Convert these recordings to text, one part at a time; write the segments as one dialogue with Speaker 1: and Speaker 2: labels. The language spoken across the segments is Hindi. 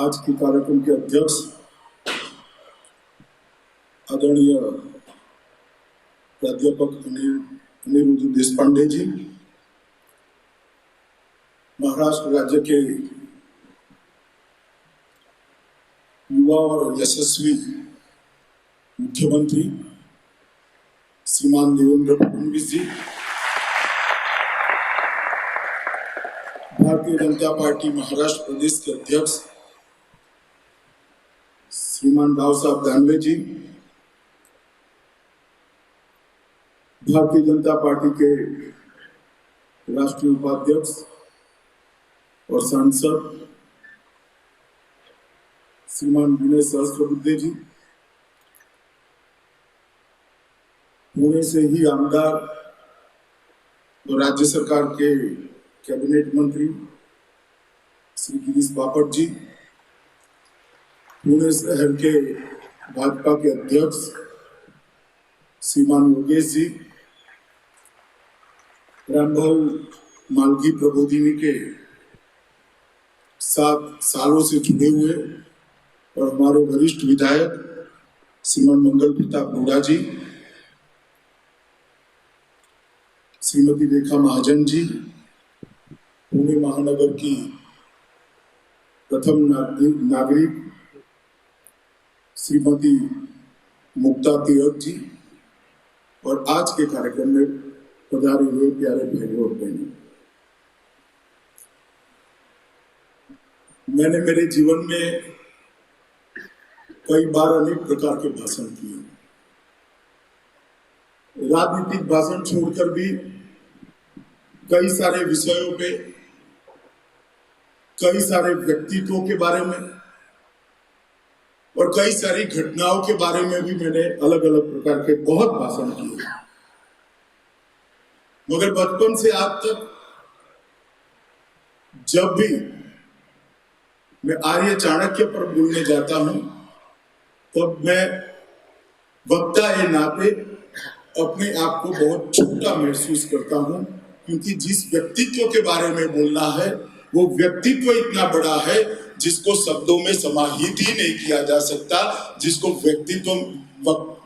Speaker 1: आज के कार्यक्रम के अध्यक्ष आदरणीय प्राध्यापक अनिरुद्ध देशपांडे जी, महाराष्ट्र राज्य के युवा और यशस्वी मुख्यमंत्री श्रीमान देवेंद्र फडणवीस जी, भारतीय जनता पार्टी महाराष्ट्र प्रदेश के अध्यक्ष श्रीमान राव साहब दानवे जी, भारतीय जनता पार्टी के राष्ट्रीय उपाध्यक्ष और सांसद श्रीमान विनय सहस्त्रबुद्धे जी, पुणे से ही आमदार और राज्य सरकार के कैबिनेट मंत्री श्री गिरीश बापट जी, पुणे शहर के भाजपा के अध्यक्ष श्रीमान योगेश जी, रामभाऊ मालगी प्रबोधिनी के 7 सालों से जुड़े हुए और हमारे वरिष्ठ विधायक श्रीमान मंगल प्रताप हुड्डा जी, श्रीमती रेखा महाजन जी, पुणे महानगर की प्रथम नागरिक श्रीमती मुक्ता तिलक जी और आज के कार्यक्रम में पधारे हुए प्यारे भाइयों और बहनों, मैंने मेरे जीवन में कई बार अनेक प्रकार के भाषण किए। राजनीतिक भाषण छोड़कर भी कई सारे विषयों पे, कई सारे व्यक्तित्वों के बारे में और कई सारी घटनाओं के बारे में भी मैंने अलग अलग प्रकार के बहुत भाषण किए। मगर बचपन से आज तक जब भी मैं आर्य चाणक्य पर बोलने जाता हूं, तब मैं वक्ता के नाते अपने आप को बहुत छोटा महसूस करता हूं, क्योंकि जिस व्यक्तित्व के बारे में बोलना है वो व्यक्तित्व इतना बड़ा है जिसको शब्दों में समाहित ही नहीं किया जा सकता, जिसको व्यक्तित्व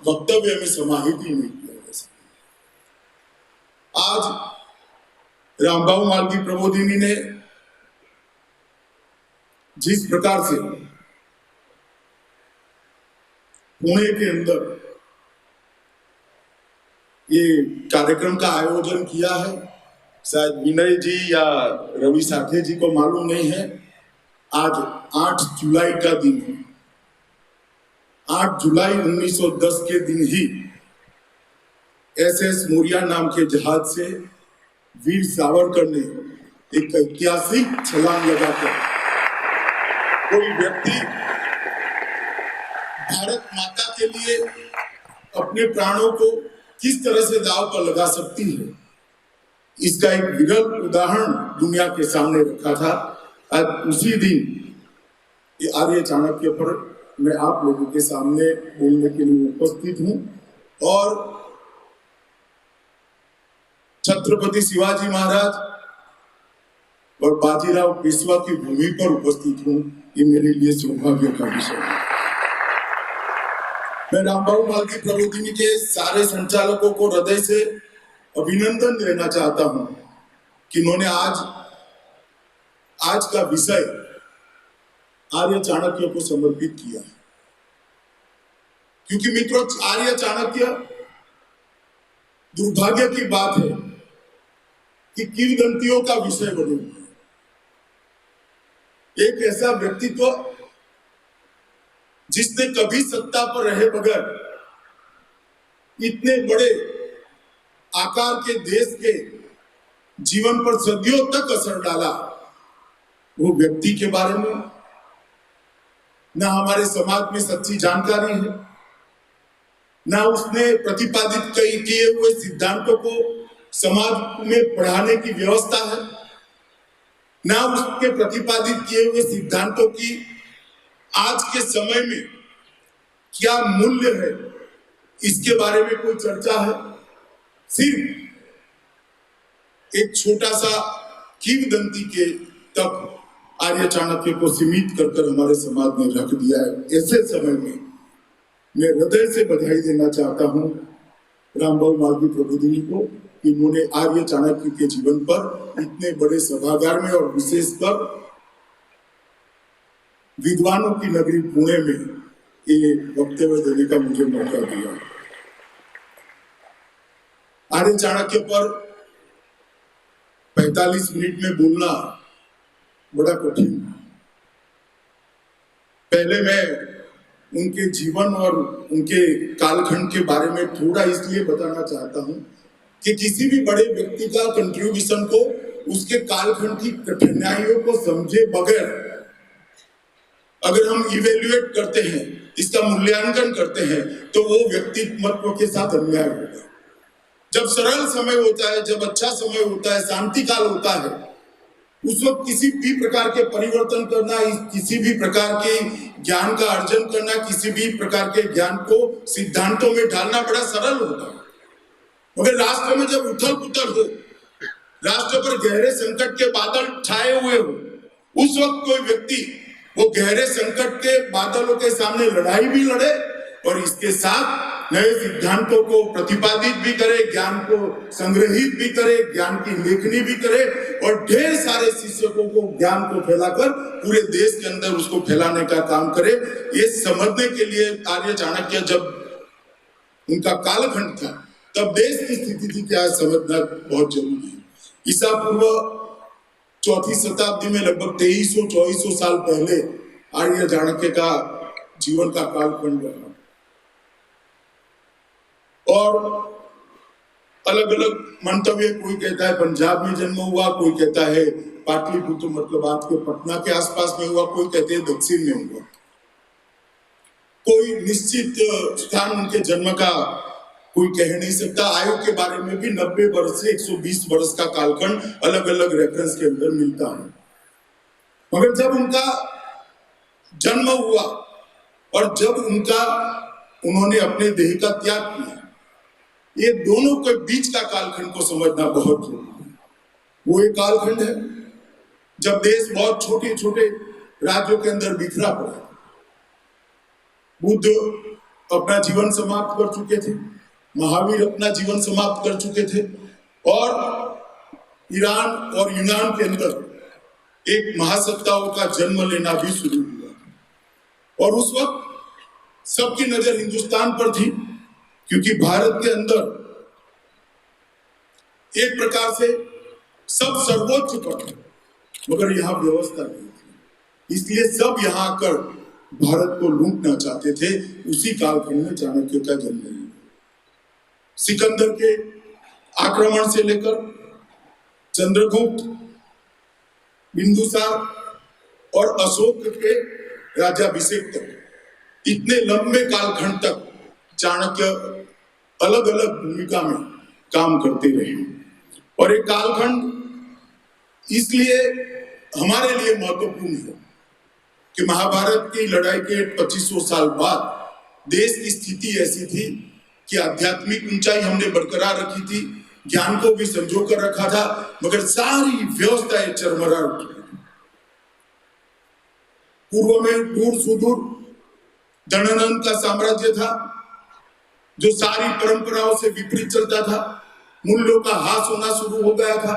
Speaker 1: वक्तव्य में समाहित ही नहीं किया जा सकता। आज रामभाऊ मालगी प्रबोधिनी ने जिस प्रकार से पुणे के अंदर ये कार्यक्रम का आयोजन किया है, शायद विनय जी या रवि साठे जी को मालूम नहीं है। आज 8 जुलाई का दिन है। 8 जुलाई 1910 के दिन ही SS मोरिया नाम के जहाज से वीर सावरकर ने एक ऐतिहासिक छलांग लगाकर कोई व्यक्ति भारत माता के लिए अपने प्राणों को किस तरह से दांव पर लगा सकती है, इसका एक विरल उदाहरण दुनिया के सामने रखा था। आज उसी दिन ये आर्य चाणक्य पर मैं आप लोगों के सामने बोलने के लिए उपस्थित हूं और छत्रपति शिवाजी महाराज और बाजीराव पेशवा की भूमि पर उपस्थित हूं। ये मेरे लिए सौभाग्य का विषय है। मैं रामभाऊ मालगी प्रबोधिनी के सारे संचालकों को हृदय से अभिनंदन देना चाहता हूं कि उन्होंने आज का विषय आर्य चाणक्य को समर्पित किया, क्योंकि मित्रों आर्य चाणक्य, दुर्भाग्य की बात है कि किंवदंतियों का विषय बने हुए। एक ऐसा व्यक्तित्व जिसने कभी सत्ता पर रहे बगैर इतने बड़े आकार के देश के जीवन पर सदियों तक असर डाला, वो व्यक्ति के बारे में ना हमारे समाज में सच्ची जानकारी है, ना उसने प्रतिपादित किए हुए सिद्धांतों को समाज में पढ़ाने की व्यवस्था है, ना उसके प्रतिपादित किए हुए सिद्धांतों की आज के समय में क्या मूल्य है, इसके बारे में कोई चर्चा है। सिर्फ एक छोटा सा किंवदंती के तक आर्य चाणक्य को सीमित कर हमारे समाज में रख दिया है। ऐसे समय में मैं हृदय से बधाई देना चाहता हूँ रामबाबू मालवीय प्रबोधिनी को कि उन्होंने आर्य चाणक्य के जीवन पर इतने बड़े सभागार में और विशेषकर विद्वानों की नगरी पुणे में ये वक्तव्य देने का मुझे मौका दिया। आर्य चाणक्य पर 45 मिनट में बोलना बड़ा कठिन है। पहले मैं उनके जीवन और उनके कालखंड के बारे में थोड़ा इसलिए बताना चाहता हूं कि किसी भी बड़े व्यक्ति का कंट्रीब्यूशन को उसके कालखंड की कठिनाइयों को समझे बगैर अगर हम इवेल्युएट करते हैं, इसका मूल्यांकन करते हैं, तो वो व्यक्तित्व के साथ अन्याय होगा। जब सरल समय होता है, जब अच्छा समय होता है, शांति काल होता है, उस वक्त किसी भी प्रकार के परिवर्तन करना, किसी भी प्रकार के ज्ञान का अर्जन करना, किसी भी प्रकार के ज्ञान को सिद्धांतों में डालना बड़ा सरल होता है। मगर राष्ट्र में जब उथल पुथल हो, राष्ट्र पर गहरे संकट के बादल छाए हुए हो, उस वक्त कोई व्यक्ति वो गहरे संकट के बादलों के सामने लड़ाई भी लड़े और इसके साथ नए सिद्धांतों को प्रतिपादित भी करे, ज्ञान को संग्रहित भी करे, ज्ञान की लेखनी भी करे और ढेर सारे शिक्षकों को ज्ञान को फैलाकर पूरे देश के अंदर उसको फैलाने का काम करे। ये समझने के लिए आर्य चाणक्य जब उनका कालखंड था तब देश की स्थिति थी क्या समझना बहुत जरूरी है। ईसा पूर्व 4वीं शताब्दी में लगभग 2300-2400 साल पहले आर्य चाणक्य का जीवन का कालखंड रहा और अलग अलग मंतव्य, कोई कहता है पंजाब में जन्म हुआ, कोई कहता है पाटलिपुत्र मतलब आज के पटना के आसपास में हुआ, कोई कहते हैं दक्षिण में हुआ। कोई निश्चित स्थान उनके जन्म का कोई कह नहीं सकता। आयु के बारे में भी 90 वर्ष से 120 वर्ष का कालखंड अलग अलग रेफरेंस के अंदर मिलता है। मगर जब उनका जन्म हुआ और जब उन्होंने अपने देह का त्याग किया, ये दोनों के बीच का कालखंड को समझना बहुत जरूरी है। वो एक कालखंड है जब देश बहुत छोटे छोटे राज्यों के अंदर बिखरा पड़ा। बुद्ध अपना जीवन समाप्त कर चुके थे, महावीर अपना जीवन समाप्त कर चुके थे और ईरान और यूनान के अंदर एक महासत्ताओं का जन्म लेना भी शुरू हुआ और उस वक्त सबकी नजर हिंदुस्तान पर थी क्योंकि भारत के अंदर एक प्रकार से सब सर्वोच्च पर थे, मगर यहाँ व्यवस्था नहीं थी, इसलिए सब यहाँ आकर भारत को लूटना चाहते थे। उसी कालखंड में चाणक्य का जन्म हुआ। सिकंदर के आक्रमण से लेकर चंद्रगुप्त, बिंदुसार और अशोक के राज्याभिषेक तक इतने लंबे कालखंड तक चाणक्य अलग अलग भूमिका में काम करते रहे और एक कालखंड इसलिए हमारे लिए महत्वपूर्ण है कि महाभारत की लड़ाई के 2500 साल बाद देश की स्थिति ऐसी थी कि आध्यात्मिक ऊंचाई हमने बरकरार रखी थी, ज्ञान को भी संजो कर रखा था, मगर सारी व्यवस्थाएं चरमरा उठी। पूर्व में दूर सुदूर दंडनंद का साम्राज्य था जो सारी परंपराओं से विपरीत चलता था। मूल्यों का हास होना शुरू हो गया था,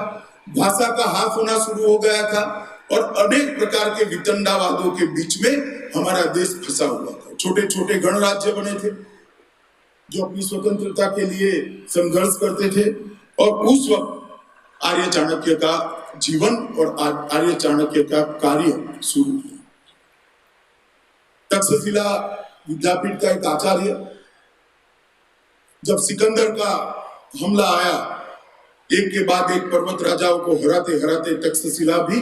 Speaker 1: भाषा का हास होना शुरू हो गया था और अनेक प्रकार के वितंडावादों के बीच में हमारा देश फंसा हुआ था। छोटे छोटे गणराज्य बने थे जो अपनी स्वतंत्रता के लिए संघर्ष करते थे और उस वक्त आर्य चाणक्य का जीवन और आर्य चाणक्य का कार्य शुरू हुआ। तक्षशिला विद्यापीठ का एक आचार्य जब सिकंदर का हमला आया, एक के बाद एक पर्वत राजाओं को हराते हराते तक्षशिला भी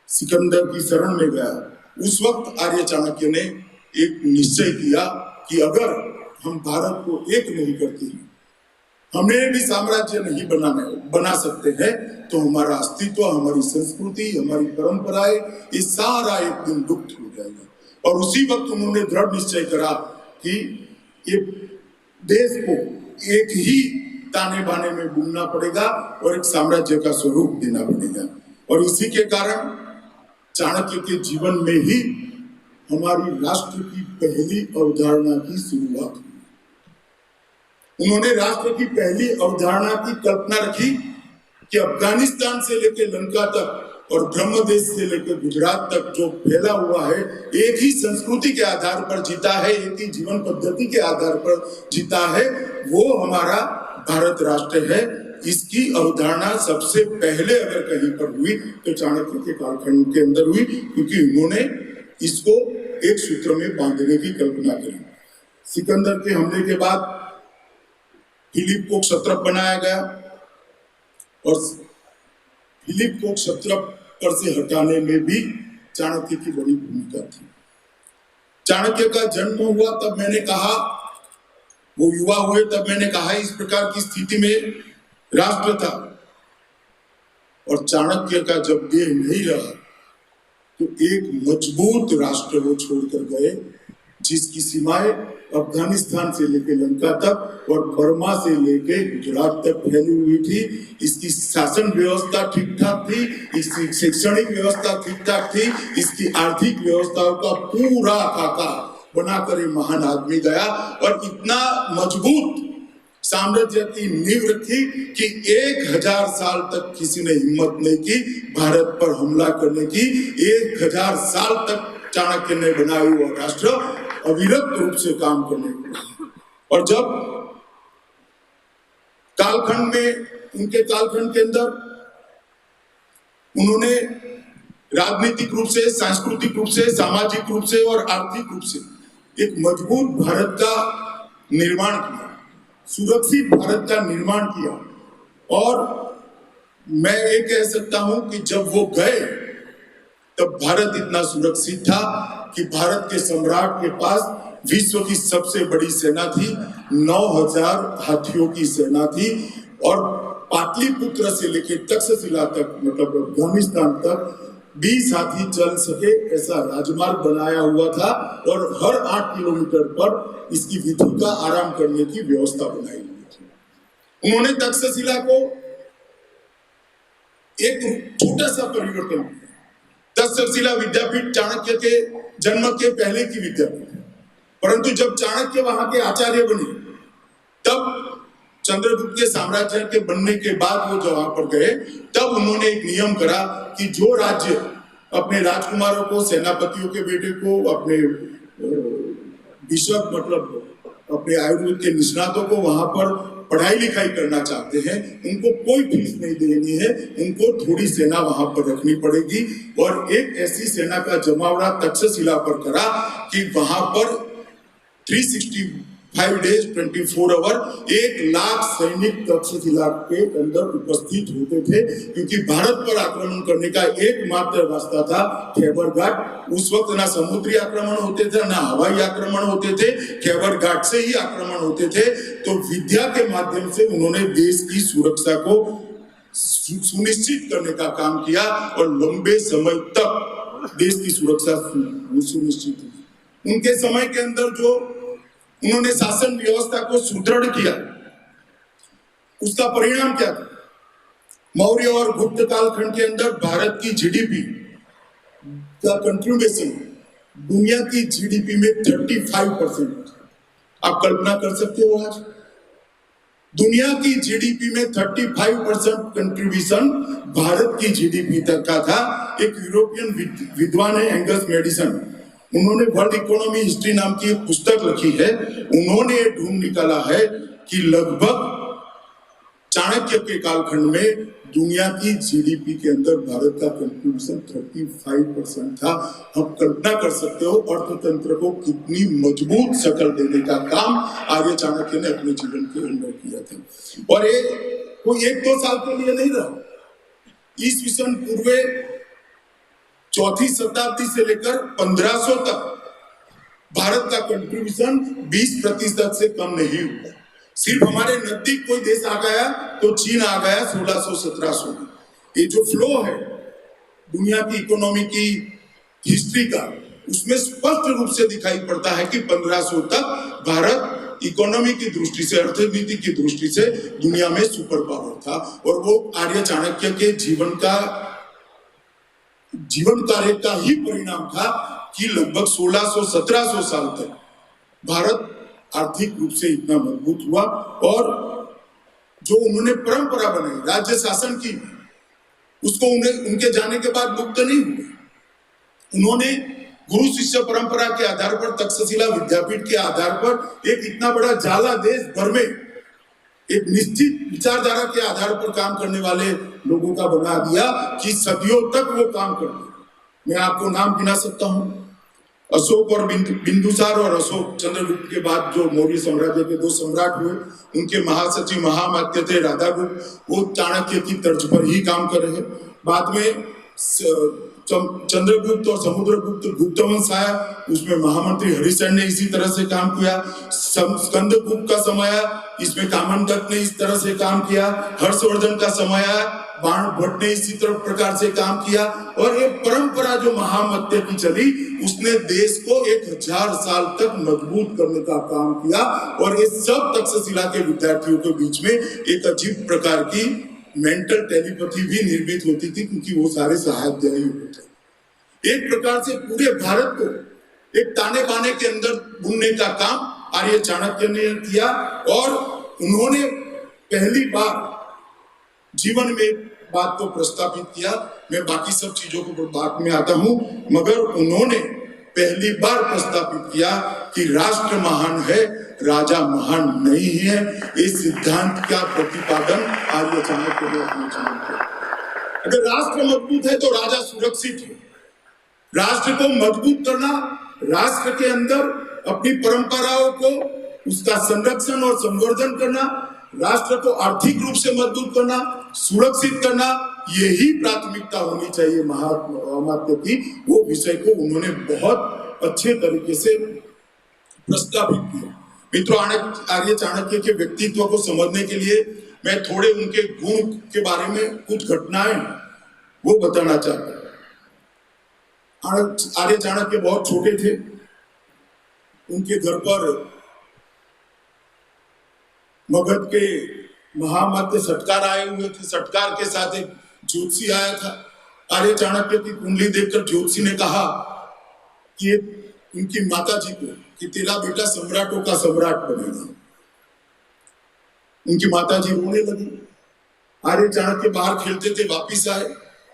Speaker 1: सिकंदर की शरण में गया। उस वक्त आर्य चाणक्य ने एक निश्चय किया कि अगर हम भारत को एक नहीं करते हैं, हमें भी साम्राज्य नहीं बना सकते हैं, तो हमारा अस्तित्व, हमारी संस्कृति, हमारी परंपराएं, ये सारा एक दिन लुप्त हो जाएगा। और उसी वक्त उन्होंने दृढ़ निश्चय करा कि ये देश को एक ही ताने बाने में बुनना पड़ेगा और एक साम्राज्य का स्वरूप देना पड़ेगा। और इसी के कारण चाणक्य के जीवन में ही हमारी राष्ट्र की पहली अवधारणा की शुरुआत हुई। उन्होंने राष्ट्र की पहली अवधारणा की कल्पना रखी कि अफगानिस्तान से लेकर लंका तक और ब्रह्मदेश से लेकर गुजरात तक जो फैला हुआ है, एक ही संस्कृति के आधार पर जीता है, एक ही जीवन पद्धति के आधार पर जीता है, वो हमारा भारत राष्ट्र है। इसकी अवधारणा सबसे पहले अगर कहीं पर हुई तो चाणक्य के कालखंड के अंदर हुई, क्योंकि उन्होंने इसको एक सूत्र में बांधने की कल्पना करी। सिकंदर के हमले के बाद फिलिप को क्षत्रप बनाया गया और फिलिप को क्षत्रप पर से हटाने में भी चाणक्य की बड़ी भूमिका थी। चाणक्य का जन्म हुआ तब मैंने कहा, वो युवा हुए तब मैंने कहा, इस प्रकार की स्थिति में राष्ट्र था, और चाणक्य का जब देह नहीं रहा तो एक मजबूत राष्ट्र वो छोड़कर गए, जिसकी सीमाएं अफगानिस्तान से लेकर लंका तक और बर्मा से लेकर गुजरात तक फैली हुई थी। इसकी शासन व्यवस्था ठीक ठाक थी, इसकी शैक्षणिक व्यवस्था ठीक ठाक थी, इसकी आर्थिक व्यवस्थाओं का पूरा खाका बनाकर ये महान आदमी गया और इतना मजबूत साम्राज्य की नींव रखी कि 1000 साल तक किसी ने हिम्मत नहीं की भारत पर हमला करने की। 1000 साल तक चाणक्य ने बनाया हुआ राष्ट्र अविरत रूप से काम करने को। और जब कालखंड में, उनके कालखंड के अंदर उन्होंने राजनीतिक रूप से, सांस्कृतिक रूप से, सामाजिक रूप से और आर्थिक रूप से एक मजबूत भारत का निर्माण किया, सुरक्षित भारत का निर्माण किया। और मैं ये कह सकता हूं कि जब वो गए तब भारत इतना सुरक्षित था कि भारत के सम्राट के पास विश्व की सबसे बड़ी सेना थी, 9000 हाथियों की सेना थी, और पाटलिपुत्र से लेकर तक्षशिला तक, मतलब अफगानिस्तान तक 20 हाथी चल सके ऐसा राजमार्ग बनाया हुआ था, और हर 8 किलोमीटर पर इसकी विधि का आराम करने की व्यवस्था बनाई हुई थी। उन्होंने तक्षशिला को एक छोटा सा परिवर्तन किया। तक्षशिला विद्यापीठ चाणक्य के जन्म के पहले की विद्यापीठ, परंतु जब चाणक्य वहां के आचार्य बने तब चंद्रगुप्त के साम्राज्य के बनने के बाद वो जब वहां पर गए तब उन्होंने एक नियम करा कि जो राज्य अपने राजकुमारों को, सेनापतियों के बेटे को, अपने बिशप मतलब अपने आयुर्वेद के निष्णातों को वहां पर पढ़ाई लिखाई करना चाहते हैं, उनको कोई फीस नहीं देनी है, उनको थोड़ी सेना वहां पर रखनी पड़ेगी। और एक ऐसी सेना का जमावड़ा तक्षशिला पर करा कि वहां पर 365 डेज 24 आवर 1 लाख सैनिक तक्षशिला के अंदर उपस्थित होते थे, क्योंकि भारत पर आक्रमण करने का एकमात्र रास्ता था खैबर घाट। उस वक्त ना समुद्री आक्रमण होते थे, ना हवाई आक्रमण होते थे, खैबर घाट से ही आक्रमण होते थे। तो विद्या के माध्यम से उन्होंने देश की सुरक्षा को सुनिश्चित करने का काम किया और लंबे समय तक देश की सुरक्षा सुनिश्चित हुई। उनके समय के अंदर जो उन्होंने शासन व्यवस्था को सुदृढ़ किया, उसका परिणाम क्या था? मौर्य और गुप्त कालखंड के अंदर भारत की जीडीपी का कंट्रीब्यूशन दुनिया की जीडीपी में 35%। आप कल्पना कर सकते हो, आज दुनिया की जीडीपी में 35% कंट्रीब्यूशन भारत की जीडीपी तक का था। एक यूरोपियन विद्वान है एंगस मेडिसन, उन्होंने वर्ल्ड इकोनॉमी हिस्ट्री नाम की एक पुस्तक लिखी है। उन्होंने ये ढूंढ निकाला है कि लगभग चाणक्य के कालखंड में दुनिया की जीडीपी के अंदर भारत का कंट्रीब्यूशन 35% था। आप कल्पना कर सकते हो अर्थतंत्र को कितनी मजबूत शक्ल देने का काम आर्य चाणक्य ने अपने जीवन के अंदर किया था। और ये कोई 1-2 साल के लिए नहीं रहा। ईस्वीसन पूर्व 4वीं शताब्दी से लेकर 1500 तक भारत का कंट्रीब्यूशन 20% से कम नहीं हुआ। सिर्फ हमारे नजदीक कोई देश आ गया तो चीन आ गया 1600-1700 में। ये जो फ्लो है दुनिया की इकोनॉमी की हिस्ट्री का, उसमें स्पष्ट रूप से दिखाई पड़ता है कि 1500 तक भारत इकोनॉमी की दृष्टि से, अर्थनीति की दृष्टि से दुनिया में सुपर पावर था। और वो आर्य चाणक्य के जीवन का जीवन कार्य का ही परिणाम था कि लगभग 1600-1700 साल तक भारत आर्थिक रूप से इतना मजबूत हुआ और जो उन्होंने परंपरा बनाई राज्य शासन की, उसको उनके जाने के बाद लुप्त नहीं हुए। उन्होंने गुरु शिष्य परंपरा के आधार पर तक्षशिला विद्यापीठ के आधार पर एक इतना बड़ा जाला देश भर में एक निश्चित विचारधारा के आधार पर काम करने वाले लोगों का बना दिया कि सदियों तक वो काम करते। मैं आपको नाम गिना सकता हूं, अशोक और बिंदुसार और अशोक चंद्रगुप्त के बाद जो मौर्य साम्राज्य के 2 सम्राट हुए, उनके महासचिव महामात्य थे राधागुप्त, वो चाणक्य की तर्ज पर ही काम कर रहे। बाद में चंद्रगुप्त और समुद्रगुप्त गुप्तवंश आया, उसमें महामंत्री हरिसेन ने इसी तरह से काम किया। स्कंदगुप्त का समय आया, इसमें कामन दत्त ने इस तरह से काम किया। हर्षवर्धन का समय आया, बाण भट्ट ने इसी तरह प्रकार से काम किया। और एक परंपरा जो महामत्य की चली, उसने देश को 1000 साल तक मजबूत करने का काम किया। और ये सब तक्षशिला के विद्यार्थियों के बीच में एक अजीब प्रकार की मेंटल टेलीपैथी भी निर्मित होती थी, क्योंकि वो सारे सहाध्यायी होते। एक प्रकार से पूरे भारत को एक ताने बाने के अंदर बुनने का काम आर्य चाणक्य ने किया। और उन्होंने पहली बार जीवन में बात को प्रस्तावित किया। मैं बाकी सब चीजों को बाद में आता हूं, मगर उन्होंने पहली बार प्रस्तावित किया कि राष्ट्र महान है, राजा महान नहीं है। इस सिद्धांत का प्रतिपादन आर्य चाणक्य ने अपने जीवन किया। अगर राष्ट्र मजबूत है तो राजा सुरक्षित है। राष्ट्र को मजबूत करना, राष्ट्र के अंदर अपनी परंपराओं को उसका संरक्षण और संवर्धन करना, राष्ट्र को आर्थिक रूप से मजबूत करना, सुरक्षित करना, यही प्राथमिकता होनी चाहिए महामात्य की। वो विषय को उन्होंने बहुत अच्छे तरीके से प्रस्तावित किया। मित्रों, आर्य चाणक्य के व्यक्तित्व को समझने के लिए मैं थोड़े उनके गुण के बारे में कुछ घटनाएं वो बताना चाहता हूं। आर्य चाणक्य बहुत छोटे थे। उनके घर पर मगध के महामात्य सटकार आए हुए थे। सटकार के साथ एक ज्योतिषी आया था। आर्य चाणक्य की कुंडली देखकर ज्योतिषी ने कहा कि उनकी माता जी को कि तेरा बेटा सम्राटों का सम्राट बनेगा। उनकी माता जी रोने लगी। आर्य चाणक्य बाहर खेलते थे, वापिस आए,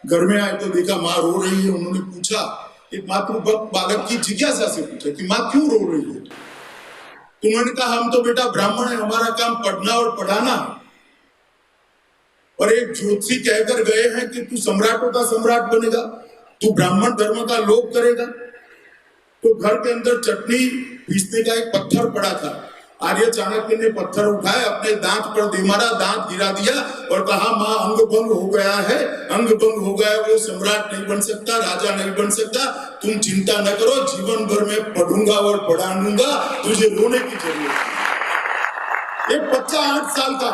Speaker 1: घर में आए तो देखा माँ रो रही है। उन्होंने पूछा, एक मातृभक्त बालक की जिज्ञासा से पूछा कि माँ क्यों रो रही है? तो उन्होंने कहा, हम तो बेटा ब्राह्मण है, हमारा काम पढ़ना और पढ़ाना है। और एक ज्योतिषी कहकर गए हैं कि तू सम्राटों का सम्राट बनेगा, तू ब्राह्मण धर्म का लोप करेगा। तो घर के अंदर चटनी पीसने का एक पत्थर पड़ा था। आर्य चाणक्य ने पत्थर उठाया, अपने दांत पर दे मारा, दांत गिरा दिया और कहा, माँ अंग भंग हो गया है, अंग भंग हो गया, वो सम्राट नहीं बन सकता, राजा नहीं बन सकता। तुम चिंता न करो, जीवन भर में पढ़ूंगा और पढ़ाऊंगा, तुझे रोने की जरूरत है। एक बच्चा 8 साल का,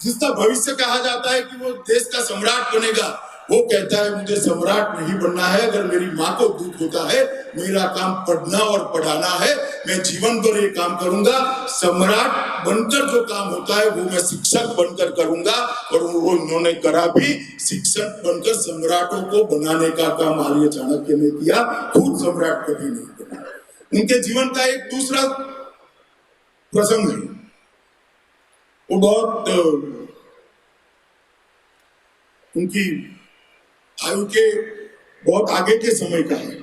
Speaker 1: जिसका भविष्य कहा जाता है कि वो देश का सम्राट बनेगा, वो कहता है मुझे सम्राट नहीं बनना है। अगर मेरी माँ को दुख होता है, मेरा काम पढ़ना और पढ़ाना है, मैं जीवन भर ये काम करूंगा। सम्राट बनकर जो काम होता है वो मैं शिक्षक बनकर करूंगा। और वो इन्होंने करा भी, शिक्षक बनकर सम्राटों को बनाने का काम आर्य चाणक्य ने किया, खुद सम्राट कभी नहीं बना। उनके जीवन का एक दूसरा प्रसंग है, वो बहुत उनकी आयु के बहुत आगे के समय का है।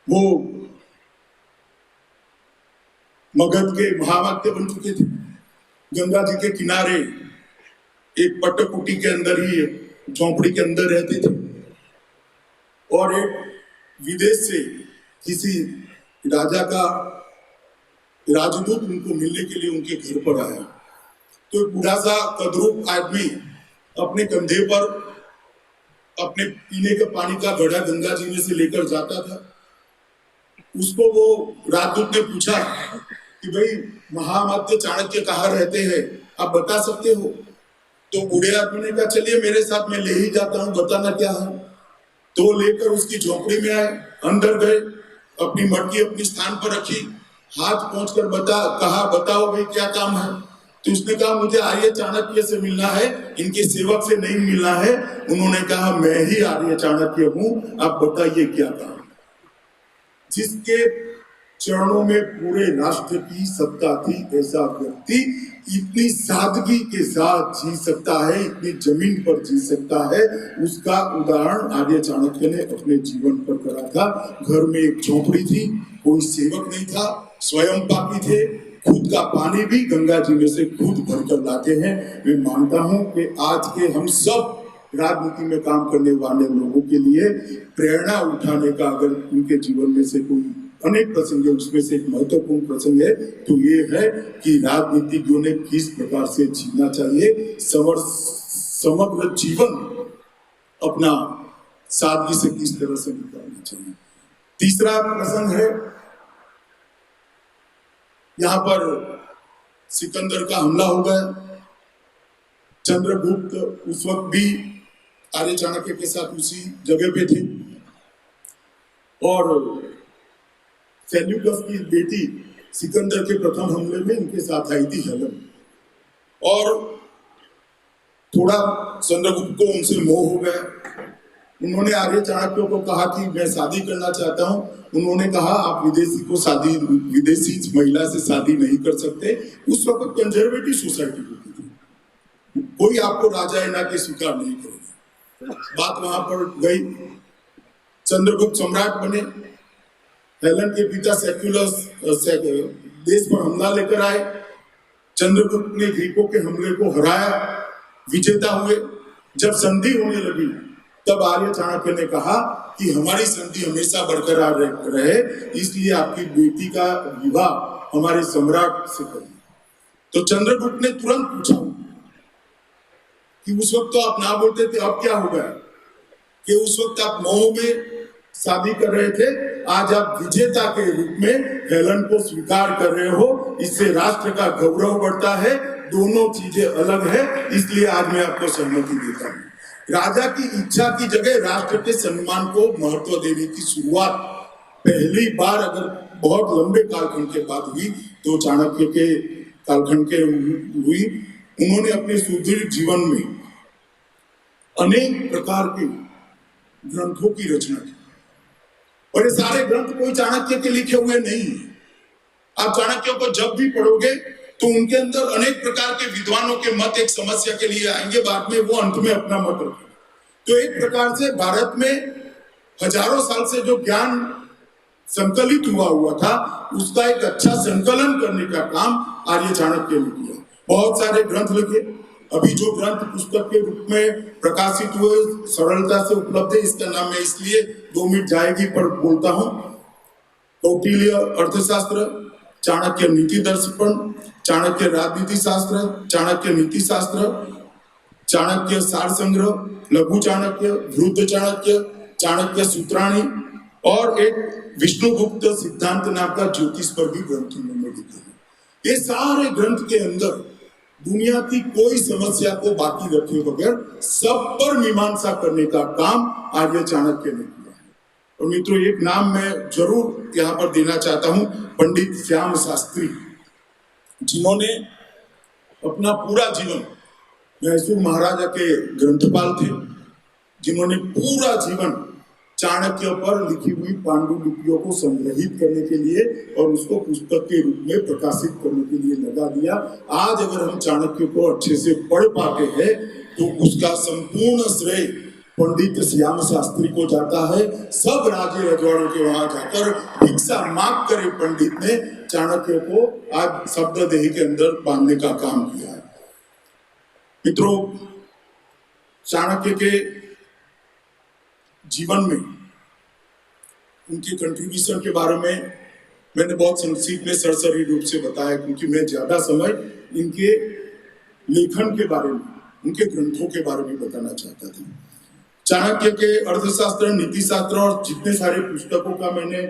Speaker 1: वो मगध के महामात्य बन चुके थे। गंगा जी के किनारे एक पट्टकुटी के अंदर ही, झोंपड़ी के अंदर रहते थे। और एक विदेश से किसी राजा का राजदूत उनको मिलने के लिए उनके घर पर आया। तो एक बूढ़ा सा कदरूप आदमी अपने कंधे पर अपने पीने के पानी का घड़ा गंगा जी में से लेकर जाता था। उसको वो राजदूत ने पूछा कि भाई महामात्य चाणक्य कहाँ रहते हैं, आप बता सकते हो? तो बूढ़े आदमी ने कहा, चलिए मेरे साथ, मैं ले ही जाता हूँ, बताना क्या है। तो लेकर उसकी झोपड़ी में आए, अंदर गए, अपनी मटकी अपनी स्थान पर रखी, हाथ पहुंचकर कहा, बताओ भाई क्या काम है। तो उसने कहा मुझे आर्य चाणक्य से मिलना है, इनके सेवक से नहीं मिलना है। उन्होंने कहा मैं ही आर्य चाणक्य हूं, आप बताइए क्या काम। जिसके चरणों में पूरे राष्ट्र की सत्ता थी, ऐसा व्यक्ति इतनी सादगी के साथ जी सकता है, इतनी जमीन पर जी सकता है, उसका उदाहरण आर्य चाणक्य ने अपने जीवन पर करा था। घर में एक झोपड़ी थी, कोई सेवक नहीं था, स्वयं पापी थे, खुद का पानी भी गंगा जी में से खुद भरकर लाते हैं। मैं मानता हूं कि आज के हम सब राजनीति में काम करने वाले लोगों के लिए प्रेरणा उठाने का अगर उनके जीवन में से कोई अनेक प्रसंग है, उसमें से एक महत्वपूर्ण प्रसंग है तो ये है कि राजनीतिज्ञों ने किस प्रकार से जीना चाहिए, समग्र जीवन अपना सादगी से किस तरह से बिताना चाहिए। तीसरा प्रसंग है, यहाँ पर सिकंदर का हमला हो गया। चंद्रगुप्त उस वक्त भी आर्य चाणक्य के साथ उसी जगह पे थे और सेल्यूकस की बेटी सिकंदर के प्रथम हमले में इनके साथ आई थी हेलन, और थोड़ा चंद्रगुप्त को उनसे मोह हो गया। उन्होंने आर्य चाणक्य को कहा कि मैं शादी करना चाहता हूं। उन्होंने कहा आप विदेशी महिला से शादी नहीं कर सकते। उस वक्त कंजर्वेटिव सोसाइटी होती थी, कोई आपको राजा है ना कि स्वीकार नहीं करेगा। बात वहां पर गई, चंद्रगुप्त सम्राट बने। हेलन के पिता सेक्युलस देश पर हमला लेकर आए। चंद्रगुप्त ने ग्रीकों के हमले को हराया, विजेता हुए। जब संधि होने लगी तब आर्य चाणक्य ने कहा कि हमारी संधि हमेशा बरकरार रहे, इसलिए आपकी बेटी का विवाह हमारे सम्राट से करें। तो चंद्रगुप्त ने तुरंत पूछा कि उस वक्त तो आप ना बोलते थे, अब क्या हो गया कि उस वक्त आप मोह में शादी कर रहे थे, आज आप विजेता के रूप में हेलन को स्वीकार कर रहे हो, इससे राष्ट्र का गौरव बढ़ता है। दोनों चीजें अलग है, इसलिए आज मैं आपको सहमति देता हूं। राजा की इच्छा की जगह राष्ट्र के सम्मान को महत्व देने की शुरुआत पहली बार अगर बहुत लंबे कालखंड के बाद हुई तो चाणक्य के कालखंड के हुई। उन्होंने अपने सुदीर्घ जीवन में अनेक प्रकार के ग्रंथों की रचना की, और ये सारे ग्रंथ कोई चाणक्य के लिखे हुए नहीं है। आप चाणक्य को जब भी पढ़ोगे तो उनके अंदर अनेक प्रकार के विद्वानों के मत एक समस्या के लिए आएंगे, बाद में वो अंत में अपना मत रखेंगे। तो एक प्रकार से भारत में हजारों साल से जो ज्ञान संकलित हुआ था, उसका एक अच्छा संकलन करने का काम आर्य चाणक्य ने किया। बहुत सारे ग्रंथ लिखे। अभी जो ग्रंथ पुस्तक के रूप में प्रकाशित हुए, सरलता से उपलब्ध है, इसका नाम मैं इसलिए 2 मिनट जाएगी पर बोलता हूं। कौटिल्य अर्थशास्त्र, चाणक्य नीति दर्पण, चाणक्य राजनीति शास्त्र, चाणक्य नीति शास्त्र, चाणक्य सार संग्रह, लघु चाणक्य, वृद्ध चाणक्य, चाणक्य सूत्राणी, और एक विष्णुगुप्त सिद्धांत नाम का ज्योतिष पर भी ग्रंथ उन्होंने लिखे हैं। ये सारे ग्रंथ के अंदर दुनिया की कोई समस्या को बाकी रखे बगैर सब पर मीमांसा करने का काम आर्य चाणक्य ने किया है। और मित्रों, एक नाम मैं जरूर यहाँ पर देना चाहता हूँ, पंडित श्याम शास्त्री, जिन्होंने अपना पूरा जीवन, मैसूर महाराजा के ग्रंथपाल थे, जिन्होंने पूरा जीवन चाणक्य पर लिखी हुई पांडुलिपियों को संग्रहित करने के लिए और उसको पुस्तक के रूप में प्रकाशित करने के लिए लगा दिया। आज अगर हम चाणक्य को अच्छे से पढ़ पाते हैं तो उसका संपूर्ण श्रेय पंडित श्याम शास्त्री को जाता है। सब राजे रजवाड़ों के वहां जाकर भिक्षा मांग कर पंडित ने चाणक्य को आज शब्ददेही के अंदर बांधने का काम किया है। मित्रों, चाणक्य के जीवन में उनके कंट्रीब्यूशन के बारे में मैंने बहुत संक्षिप्त में सरसरी रूप से बताया, क्योंकि मैं ज्यादा समय इनके लेखन के बारे में, उनके ग्रंथों के बारे में बताना चाहता था। चाणक्य के अर्थशास्त्र, नीति शास्त्र और जितने सारे पुस्तकों का मैंने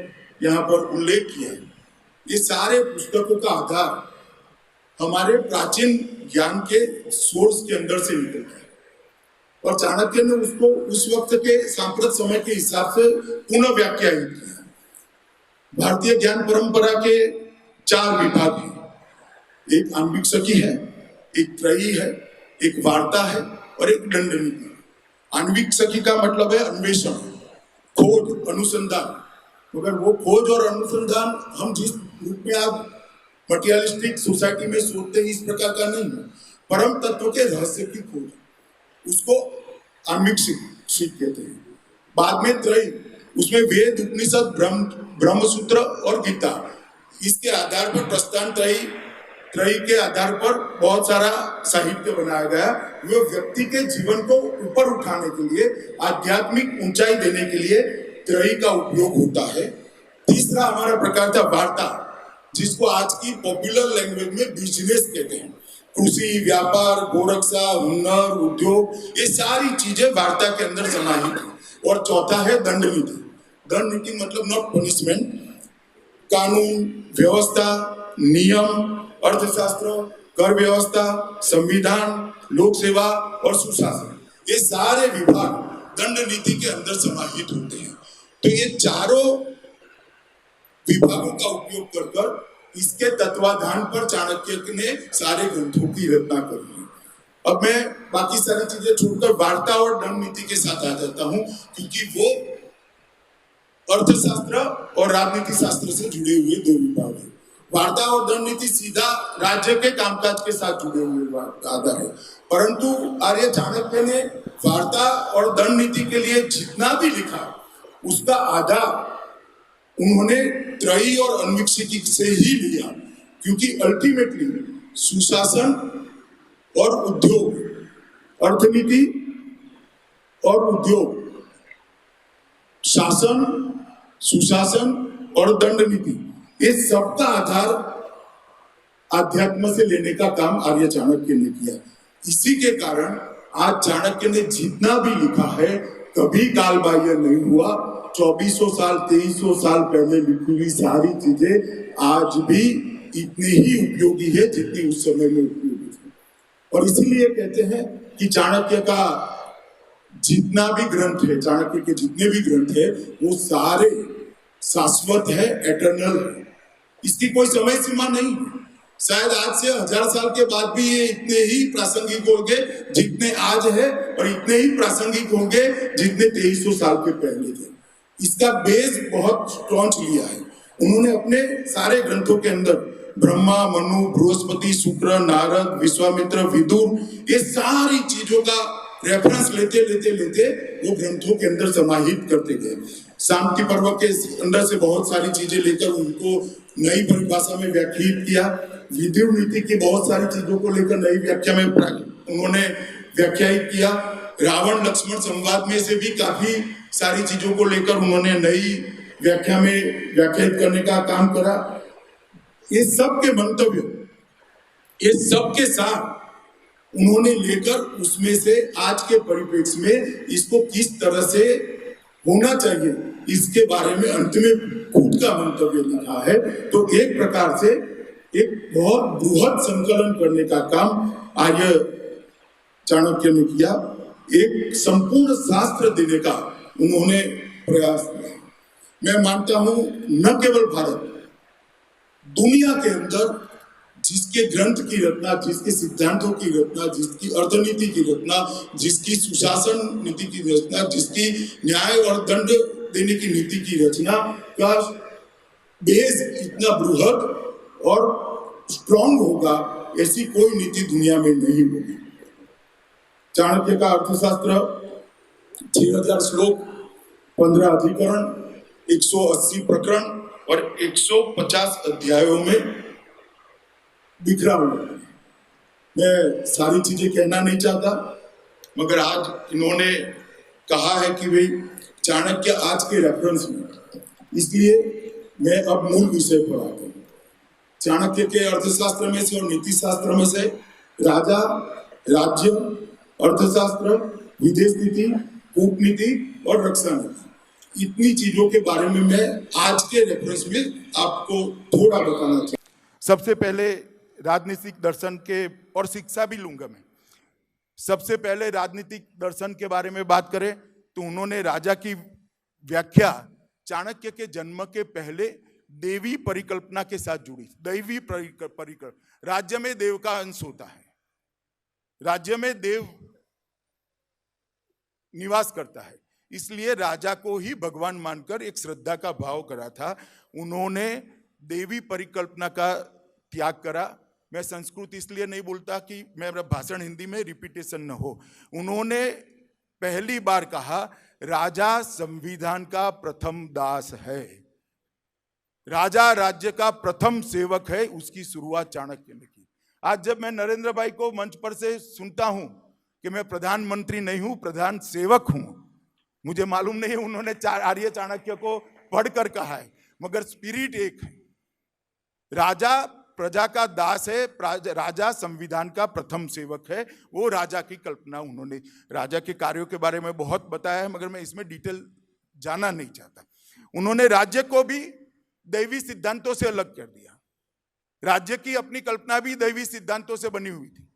Speaker 1: यहाँ पर उल्लेख किया, ये सारे पुस्तकों का आधार हमारे प्राचीन ज्ञान के सोर्स के अंदर से निकलता है, और चाणक्य ने उसको उस वक्त के सांप्रत समय के हिसाब से पुनः व्याख्यायित किया। भारतीय ज्ञान परंपरा के 4 विभाग हैं। एक आन्वीक्षकी है, एक त्रयी है, एक वार्ता है और एक दंड नीति। अन्वीक्षकी का मतलब है अन्वेषण, खोज, अनुसंधान। मगर वो खोज और अनुसंधान हम जिस रूप में आप मटेरियलिस्टिक सोसाइटी में सोचते हैं इस प्रकार का नहीं है। परम तत्व के रहस्य की खोज, उसको अन्वीक्षिक कहते हैं। बाद में त्रयी, उसमें वेद, उपनिषद, ब्रह्मसूत्र और गीता, इसके आधार पर प्रस्थान त्रयी के आधार पर बहुत सारा साहित्य बनाया गया। वो व्यक्ति के जीवन को ऊपर उठाने के लिए, आध्यात्मिक ऊंचाई देने के लिए त्रयी का उपयोग होता है। तीसरा हमारा प्रकार था वार्ता, जिसको आज की पॉपुलर लैंग्वेज में बिजनेस कहते हैं। कृषि, व्यापार, गोरक्षा, हुनर, उद्योग, ये सारी चीजें वार्ता के अंदर समाहित है। और चौथा है दंड नीति। दंड नीति मतलब नॉट पनिशमेंट, कानून व्यवस्था, नियम, अर्थशास्त्र, कर व्यवस्था, संविधान, लोक सेवा और सुशासन, ये सारे विभाग दंड नीति के अंदर समाहित होते हैं। तो ये चारों विभागों का उपयोग कर इसके तत्वाधान पर चाणक्य ने सारे ग्रंथों की रचना करी है। अब मैं बाकी सारी चीजें छोड़कर वार्ता और दंड नीति के साथ आ जाता हूं, क्योंकि वो अर्थशास्त्र और राजनीति शास्त्र से जुड़े हुए दो विभाग हैं। वार्ता और दंड नीति सीधा राज्य के कामकाज के साथ जुड़े हुए आधार है, परंतु आर्य चाणक्य ने वार्ता और दंड नीति के लिए जितना भी लिखा उसका आधार उन्होंने त्रयी और अन्वीक्षिकी से ही लिया, क्योंकि अल्टीमेटली सुशासन और उद्योग, अर्थनीति और उद्योग, शासन, सुशासन और दंड नीति, ये सबका आधार आध्यात्म से लेने का काम आर्य चाणक्य ने किया। इसी के कारण आज चाणक्य ने जितना भी लिखा है कभी काल बाह्य नहीं हुआ। 2400 साल 2300 साल पहले लिखी हुई सारी चीजें आज भी इतनी ही उपयोगी है जितनी उस समय में उपयोगी थी। और इसीलिए कहते हैं कि चाणक्य का जितना भी ग्रंथ है, चाणक्य के जितने भी ग्रंथ है, वो सारे शाश्वत है, एटर्नल है। इसकी कोई समय सीमा नहीं है। शायद आज से 1000 साल के बाद भी ये इतने ही प्रासंगिक होंगे जितने आज है, और इतने ही प्रासंगिक होंगे जितने 2300 साल के पहले थे। इसका बेस बहुत स्ट्रॉन्ग लिया है उन्होंने अपने सारे ग्रंथों के अंदर। ब्रह्मा, मनु, बृहस्पति, शुक्र, नारद, विश्वामित्र, विदुर, ये सारी चीजों का रेफरेंस लेते वो ग्रंथों के अंदर समाहित करते गए। शांति पर्व के अंदर से बहुत सारी चीजें लेकर उनको नई परिभाषा में व्याख्यायित किया। विदुर नीति की बहुत सारी चीजों को लेकर नई व्याख्या में उन्होंने व्याख्यायित किया। रावण लक्ष्मण संवाद में से भी काफी सारी चीजों को लेकर उन्होंने नई व्याख्या में व्याख्यायित करने का काम करा। ये सब के मंतव्य, ये सब के साथ उन्होंने लेकर उसमें से आज के परिप्रेक्ष्य में इसको किस तरह से होना चाहिए इसके बारे में अंत में खुद का मंतव्य लिखा है। तो एक प्रकार से एक बहुत बृहद संकलन करने का काम आर्य चाणक्य ने किया। एक संपूर्ण शास्त्र देने का उन्होंने प्रयास किया। मैं मानता हूं न केवल भारत, दुनिया के अंदर जिसके ग्रंथ की रचना, जिसके सिद्धांतों की रचना, जिसकी अर्थनीति की रचना, जिसकी सुशासन नीति की रचना, जिसकी न्याय और दंड देने की नीति की रचना का बेस इतना बृहद और स्ट्रॉन्ग होगा, ऐसी कोई नीति दुनिया में नहीं होगी। चाणक्य का अर्थशास्त्र 6000 श्लोक, 15 अधिकरण, 180 प्रकरण और 150 अध्यायों में बिखरा हुआ है। मैं सारी चीजें कहना नहीं चाहता, मगर आज इन्होंने कहा है कि भाई चाणक्य आज के रेफरेंस में, इसलिए मैं अब मूल विषय पर आता हूँ। चाणक्य के अर्थशास्त्र में से और नीति शास्त्र में से राजा, राज्य, अर्थशास्त्र, विदेश नीति, कूटनीति और रक्षा नीति, इतनी चीजों के बारे में मैं आज के रेफरेंस में आपको थोड़ा बताना चाहूँ। सबसे पहले राजनीतिक दर्शन के और शिक्षा भी लूंगा मैं। सबसे पहले राजनीतिक दर्शन के बारे में बात करें तो उन्होंने राजा की व्याख्या चाणक्य के जन्म के पहले देवी परिकल्पना के साथ जुड़ी। दैवी परिकल्पना, राज्य में देव का अंश होता है, राज्य में देव निवास करता है, इसलिए राजा को ही भगवान मानकर एक श्रद्धा का भाव करा था। उन्होंने देवी परिकल्पना का त्याग करा। मैं संस्कृत इसलिए नहीं बोलता कि मेरा भाषण हिंदी में रिपीटेशन न हो। उन्होंने पहली बार कहा राजा संविधान का प्रथम दास है, राजा राज्य का प्रथम सेवक है। उसकी शुरुआत चाणक्य ने की। आज जब मैं नरेंद्र भाई को मंच पर से सुनता हूं कि मैं प्रधानमंत्री नहीं हूं, प्रधान सेवक हूं, मुझे मालूम नहीं उन्होंने आर्य चाणक्य को पढ़कर कहा है, मगर स्पिरिट एक है। राजा प्रजा का दास है, राजा संविधान का प्रथम सेवक है। वो राजा की कल्पना, उन्होंने राजा के कार्यों के बारे में बहुत बताया है, मगर मैं इसमें डिटेल जाना नहीं चाहता। उन्होंने राज्य को भी दैवी सिद्धांतों से अलग कर दिया। राज्य की अपनी कल्पना भी दैवी सिद्धांतों से बनी हुई थी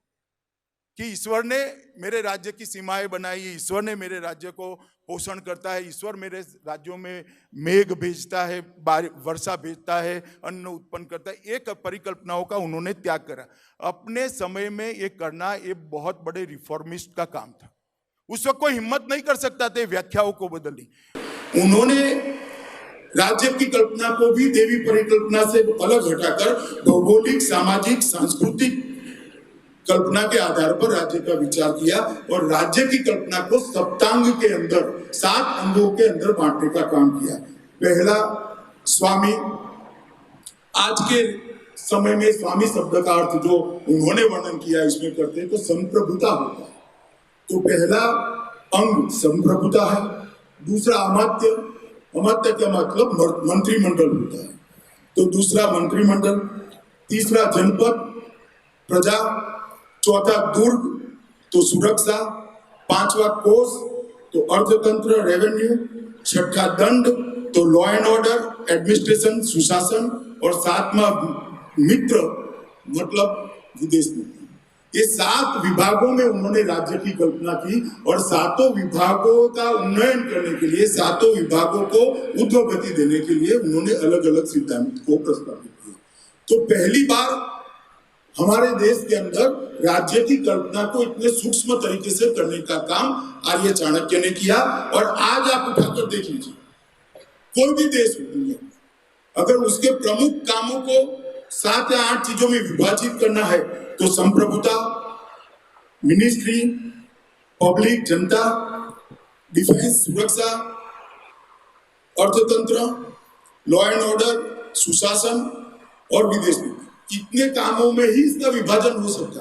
Speaker 1: कि ईश्वर ने मेरे राज्य की सीमाएं बनाई, ईश्वर ने मेरे राज्य को पोषण करता है, ईश्वर मेरे राज्यों में मेघ भेजता है, वर्षा भेजता है, अन्न उत्पन्न करता है। एक परिकल्पनाओं का उन्होंने त्याग करा। अपने समय में ये करना ये बहुत बड़े रिफॉर्मिस्ट का काम था। उस वक्त कोई हिम्मत नहीं कर सकता थे व्याख्याओं को बदलने। उन्होंने राज्य की कल्पना को भी देवी परिकल्पना से अलग हटाकर भौगोलिक, सामाजिक, सांस्कृतिक कल्पना के आधार पर राज्य का विचार किया और राज्य की कल्पना को सप्तांग के अंदर, 7 अंगों के अंदर बांटने का काम किया। पहला स्वामी, आज के समय में स्वामी शब्द का अर्थ जो उन्होंने वर्णन किया इसमें करते हैं तो संप्रभुता होता है। तो पहला अंग संप्रभुता है। दूसरा अमात्य, अमात्य का मतलब मंत्रिमंडल होता है, तो दूसरा मंत्रिमंडल। तीसरा जनपद, प्रजा। चौथा दुर्ग, तो सुरक्षा। 5वां कोष, तो अर्थतंत्र, रेवेन्यू। 6ठा दंड, तो लॉ एंड ऑर्डर, एडमिनिस्ट्रेशन, सुशासन। और 7वां मित्र, मतलब विदेश नीति। ये 7 विभागों में उन्होंने राज्य की कल्पना की और 7 विभागों का उन्नयन करने के लिए, 7 विभागों को ऊर्ध्वगति देने के लिए उन्होंने अलग अलग सिद्धांत को प्रस्तावित किया। तो पहली बार हमारे देश के अंदर राज्य की कल्पना को इतने सूक्ष्म तरीके से करने का काम आर्य चाणक्य ने किया। और आज आप उठाकर देख लीजिए, कोई भी देश हो दुनिया, अगर उसके प्रमुख कामों को 7 या 8 चीजों में विभाजित करना है तो संप्रभुता, मिनिस्ट्री, पब्लिक, जनता, डिफेंस, सुरक्षा, अर्थतंत्र, लॉ एंड ऑर्डर, सुशासन और विदेश नीति। इतने कामों में ही इसका विभाजन हो सकता।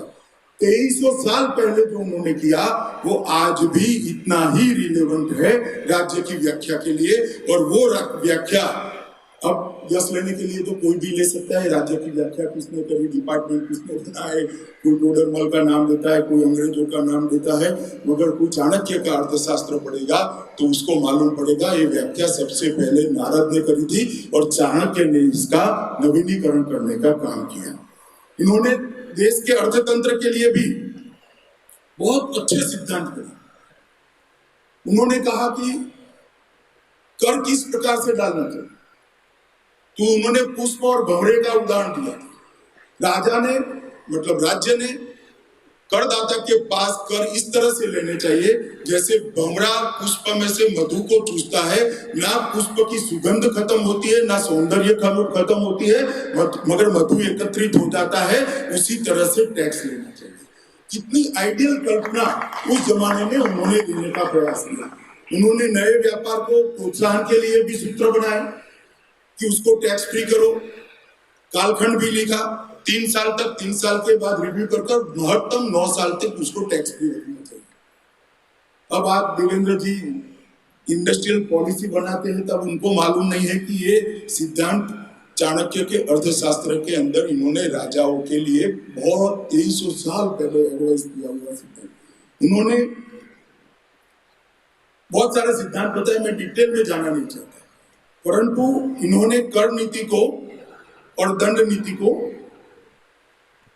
Speaker 1: 2300 साल पहले जो उन्होंने किया वो आज भी इतना ही रिलेवेंट है राज्य की व्याख्या के लिए। और वो व्याख्या अब यश लेने के लिए तो कोई भी ले सकता है। राज्य की व्याख्या किसने करी, डिपार्टमेंट किसने बनाए, कोई टोडरमल का नाम देता है, कोई अंग्रेजों का नाम देता है, मगर कोई चाणक्य का अर्थशास्त्र पढ़ेगा तो उसको मालूम पड़ेगा ये व्याख्या सबसे पहले नारद ने करी थी और चाणक्य ने इसका नवीनीकरण करने का काम किया। इन्होंने देश के अर्थतंत्र के लिए भी बहुत अच्छे सिद्धांत करे। उन्होंने कहा कि कर किस प्रकार से डालना चाहिए, तो उन्होंने पुष्प और भंवरे का उदाहरण दिया। राजा ने, मतलब राज्य ने करदाता के पास कर इस तरह से लेने चाहिए जैसे भंवरा पुष्प में से मधु को चूसता है, ना पुष्प की सुगंध खत्म होती है, ना सौंदर्य खत्म होती है, मगर मधु एकत्रित हो जाता है। उसी तरह से टैक्स लेना चाहिए। कितनी आइडियल कल्पना उस जमाने में उन्होंने देने का प्रयास किया। उन्होंने नए व्यापार को प्रोत्साहन के लिए भी सूत्र बनाए कि उसको टैक्स फ्री करो। कालखंड भी लिखा, 3 साल तक, 3 साल के बाद रिव्यू कर महत्तम 9 साल तक उसको टैक्स फ्री रखना चाहिए। अब आप देवेंद्र जी इंडस्ट्रियल पॉलिसी बनाते हैं तब उनको मालूम नहीं है कि ये सिद्धांत चाणक्य के अर्थशास्त्र के अंदर इन्होंने राजाओं के लिए बहुत 2300 साल पहले एडवाइस किया हुआ सिद्धांत। उन्होंने बहुत सारे सिद्धांत बताए, मैं डिटेल में जाना नहीं चाहता, परंतु इन्होंने कर नीति को और दंड नीति को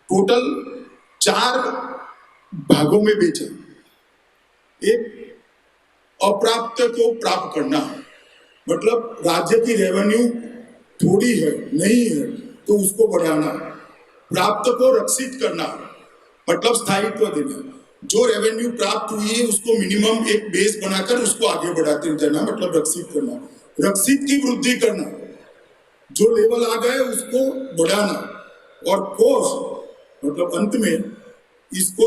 Speaker 1: टोटल 4 भागों में बेचा। एक, अप्राप्त को प्राप्त करना, मतलब राज्य की रेवेन्यू थोड़ी है, नहीं है, तो उसको बढ़ाना। प्राप्त को रक्षित करना, मतलब स्थायित्व देना। जो रेवेन्यू प्राप्त हुई है उसको मिनिमम एक बेस बनाकर उसको आगे बढ़ाते जाना, मतलब रक्षित करना, रक्षित की वृद्धि करना, जो लेवल आ गए उसको बढ़ाना, और कोर्स मतलब अंत में इसको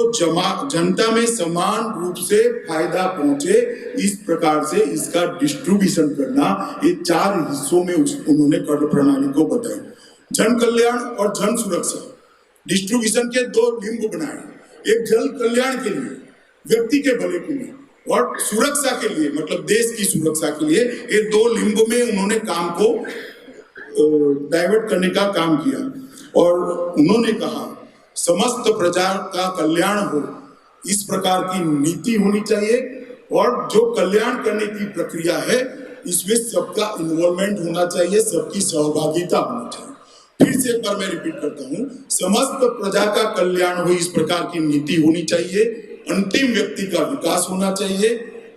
Speaker 1: जनता में समान रूप से फायदा पहुंचे इस प्रकार से इसका डिस्ट्रीब्यूशन करना। ये 4 हिस्सों में उन्होंने कर प्रणाली को बताया। जन कल्याण और जन सुरक्षा डिस्ट्रीब्यूशन के 2 लिंब बनाए, एक जन कल्याण के लिए, व्यक्ति के भले के लिए, और सुरक्षा के लिए मतलब देश की सुरक्षा के लिए। ये 2 लिंब में उन्होंने काम को डाइवर्ट करने का काम किया, और उन्होंने कहा समस्त प्रजा का कल्याण हो इस प्रकार की नीति होनी चाहिए, और जो कल्याण करने की प्रक्रिया है इसमें सबका इन्वॉल्वमेंट होना चाहिए, सबकी सहभागिता होनी चाहिए। फिर से एक बार मैं रिपीट करता हूं, समस्त प्रजा का कल्याण हो इस प्रकार की नीति होनी चाहिए, अंतिम व्यक्ति का विकास होना चाहिए,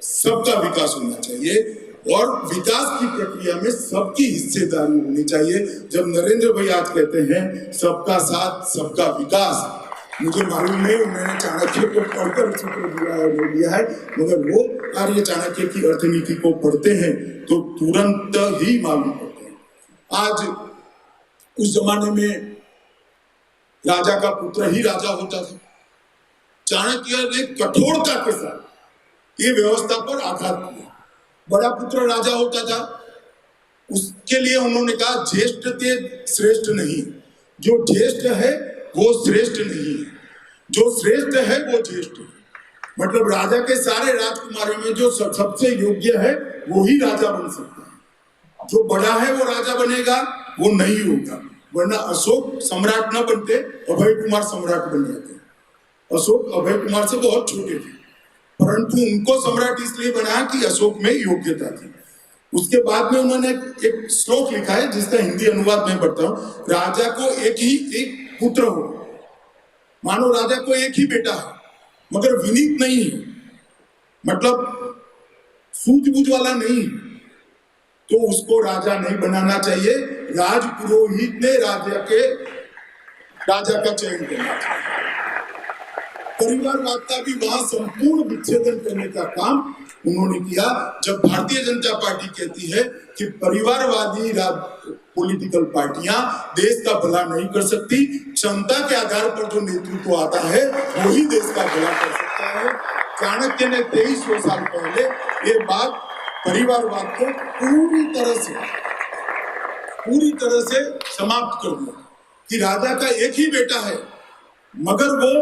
Speaker 1: सबका विकास होना चाहिए, और विकास की प्रक्रिया में सबकी हिस्सेदारी होनी चाहिए। जब नरेंद्र भाई आज कहते हैं सबका साथ सबका विकास, मुझे मालूम नहीं उन्होंने चाणक्य को पढ़कर सूत्र दिया है नहीं दिया है, मगर वो आर्य चाणक्य की अर्थनीति को पढ़ते हैं तो तुरंत ही मालूम पड़ते हैं। आज उस जमाने में राजा का पुत्र ही राजा होता था। चाणक्य ने कठोरता के साथ ये व्यवस्था पर आघात किया। बड़ा पुत्र राजा होता था, उसके लिए उन्होंने कहा ज्येष्ठ ते श्रेष्ठ नहीं, जो ज्येष्ठ है वो श्रेष्ठ नहीं है, जो श्रेष्ठ है वो ज्येष्ठ है। मतलब राजा के सारे राजकुमारों में जो सबसे योग्य है वो ही राजा बन सकता है। जो बड़ा है वो राजा बनेगा, वो नहीं होगा। वरना अशोक सम्राट न बनते, अभय कुमार सम्राट बन जाते। अशोक अभय कुमार से बहुत छोटे थे, परंतु उनको सम्राट इसलिए बनाया कि अशोक में योग्यता थी। उसके बाद में उन्होंने एक श्लोक लिखा है जिसका हिंदी अनुवाद मैं पढ़ता हूँ। राजा को एक पुत्र हो, मानो राजा को एक ही बेटा है मगर विनीत नहीं है, मतलब सूझबूझ वाला नहीं, तो उसको राजा नहीं बनाना चाहिए। राज पुरोहित ने राजा का चयन करना चाहिए। परिवारवाद का भी वहां संपूर्ण विच्छेदन करने का काम उन्होंने किया। जब भारतीय जनता पार्टी कहती है कि परिवारवादी पॉलिटिकल पार्टियां देश का भला नहीं कर सकती, क्षमता के आधार पर जो नेतृत्व आता है वही देश का भला कर सकता है। चाणक्य ने 2300 साल पहले ये बात परिवारवाद को पूरी तरह से समाप्त कर दिया कि राजा का एक ही बेटा है मगर वो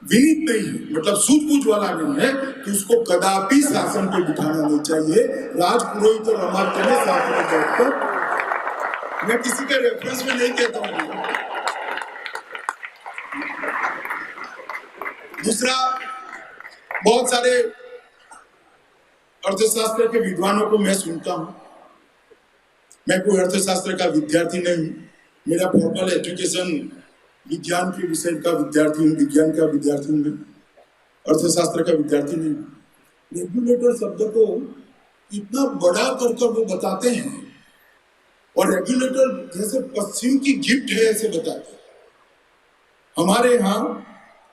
Speaker 1: विनीत नहीं है, मतलब सूझबूझ वाला नहीं है, कि उसको कदापि शासन पे बिठाना नहीं चाहिए। राजपुरोहित और अमात्य ने साथ में बैठकर, मैं किसी के रेफरेंस में नहीं कहता हूं। दूसरा, बहुत सारे अर्थशास्त्र के विद्वानों को मैं सुनता हूं। मैं कोई अर्थशास्त्र का विद्यार्थी नहीं, मेरा फॉर्मल एजुकेशन विज्ञान के विषय का विद्यार्थी हूँ, विज्ञान का विद्यार्थी हूँ, अर्थशास्त्र का विद्यार्थी नहीं। रेगुलेटर शब्द को इतना बड़ा कर वो बताते हैं, और रेगुलेटर जैसे पश्चिम की गिफ्ट है ऐसे बताते हैं। हमारे यहाँ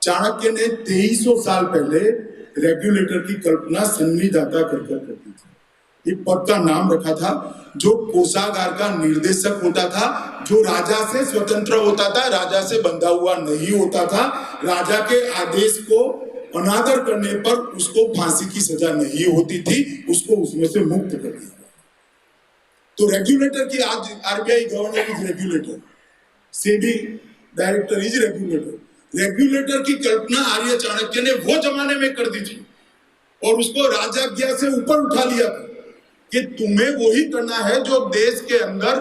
Speaker 1: चाणक्य ने 2300 साल पहले रेगुलेटर की कल्पना सन्निधाता कर करती थी। एक पद का नाम रखा था जो कोषागार का निर्देशक होता था, जो राजा से स्वतंत्र होता था, राजा से बंधा हुआ नहीं होता था, राजा के आदेश को अनादर करने पर उसको फांसी की सजा नहीं होती थी, उसको उसमें से मुक्त कर दिया। तो रेगुलेटर की आज RBI governor is regulator, SEBI director is regulator. Regulator की कल्पना आर्य चाणक्य ने वो जमाने में कर दी थी और उसको राजाज्ञा से ऊपर उठा लिया था कि तुम्हें वही करना है जो देश के अंदर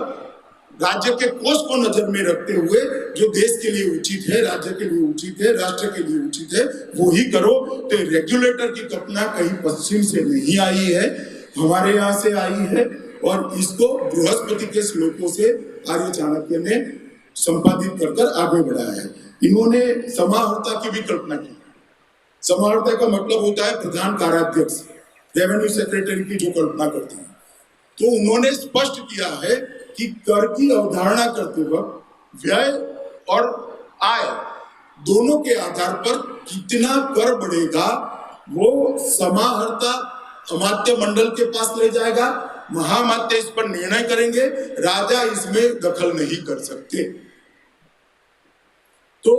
Speaker 1: राज्य के कोष को नजर में रखते हुए जो देश के लिए उचित है, राज्य के लिए उचित है, राष्ट्र के लिए उचित है, वो ही करो। तो रेगुलेटर की कल्पना कहीं पश्चिम से नहीं आई है, हमारे यहाँ से आई है, और इसको बृहस्पति के श्लोकों से आर्य चाणक्य ने संपादित कर आगे बढ़ाया है। इन्होंने समाहर्ता की भी कल्पना की। समाहर्ता का मतलब होता है प्रधान कार्याध्यक्ष, रेवेन्यू सेक्रेटरी की जो कल्पना करते हैं। तो उन्होंने स्पष्ट किया है कि कर की अवधारणा करते वक्त व्यय और आय दोनों के आधार पर कितना कर बढ़ेगा वो समाहर्ता अमात्य मंडल के पास ले जाएगा, महामात्य इस पर निर्णय करेंगे, राजा इसमें दखल नहीं कर सकते। तो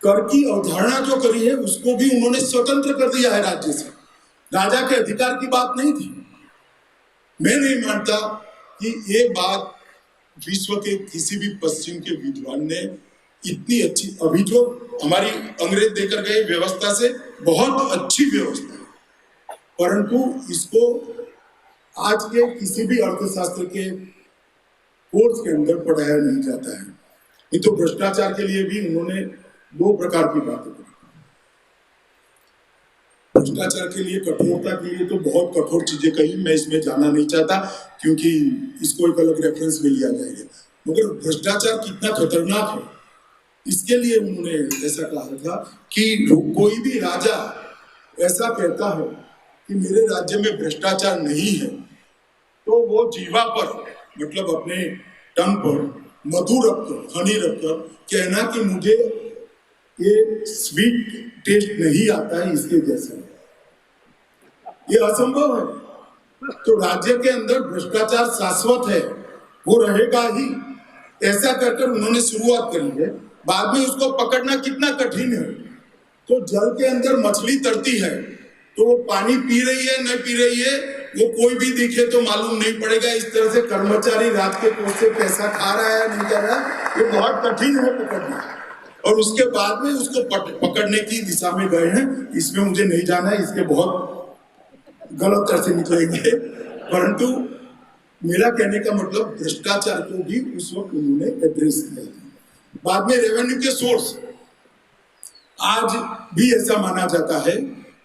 Speaker 1: कर की अवधारणा जो करी है उसको भी उन्होंने स्वतंत्र कर दिया है राज्य से, राजा के अधिकार की बात नहीं थी। मैं नहीं मानता कि ये बात विश्व के किसी भी पश्चिम के विद्वान ने इतनी अच्छी, अभी जो हमारी अंग्रेज देकर गए व्यवस्था से बहुत अच्छी व्यवस्था है, परंतु इसको आज के किसी भी अर्थशास्त्र के कोर्स के अंदर पढ़ाया नहीं जाता है। ये तो भ्रष्टाचार के लिए भी उन्होंने दो प्रकार की बातें करी। भ्रष्टाचार के लिए, कठोरता के लिए तो बहुत कठोर चीजें कही, मैं इसमें जाना नहीं चाहता क्योंकि इसको एक अलग रेफरेंस में लिया जाएगा। मगर भ्रष्टाचार कितना खतरनाक है इसके लिए उन्होंने ऐसा कहा था कि कोई भी राजा ऐसा कहता है कि मेरे राज्य में भ्रष्टाचार नहीं है तो वो जीवा पर, मतलब अपने टंग पर मधु रखकर, हनी रखकर कहना कि मुझे ये स्वीट टेस्ट नहीं आता है इसके जैसा, ये असंभव है। तो राज्य के अंदर भ्रष्टाचार शाश्वत है, वो रहेगा ही, ऐसा कर उन्होंने शुरुआत करी है। बाद में उसको पकड़ना कितना कठिन है। तो जल के अंदर मछली तरती है तो वो पानी पी रही है नहीं पी रही है वो कोई भी दिखे तो मालूम नहीं पड़ेगा। इस तरह से कर्मचारी रात के कोष से पैसा खा रहा है नहीं कर रहा, ये बहुत कठिन है पकड़ना। और उसके बाद में उसको पकड़ने की दिशा में गए हैं, इसमें मुझे नहीं जाना है, इसके बहुत गलत तरह से निकलेंगे। परंतु मेरा कहने का मतलब भ्रष्टाचार को भी उस वक्त उन्होंने एड्रेस किया। बाद में रेवेन्यू के सोर्स, आज भी ऐसा माना जाता है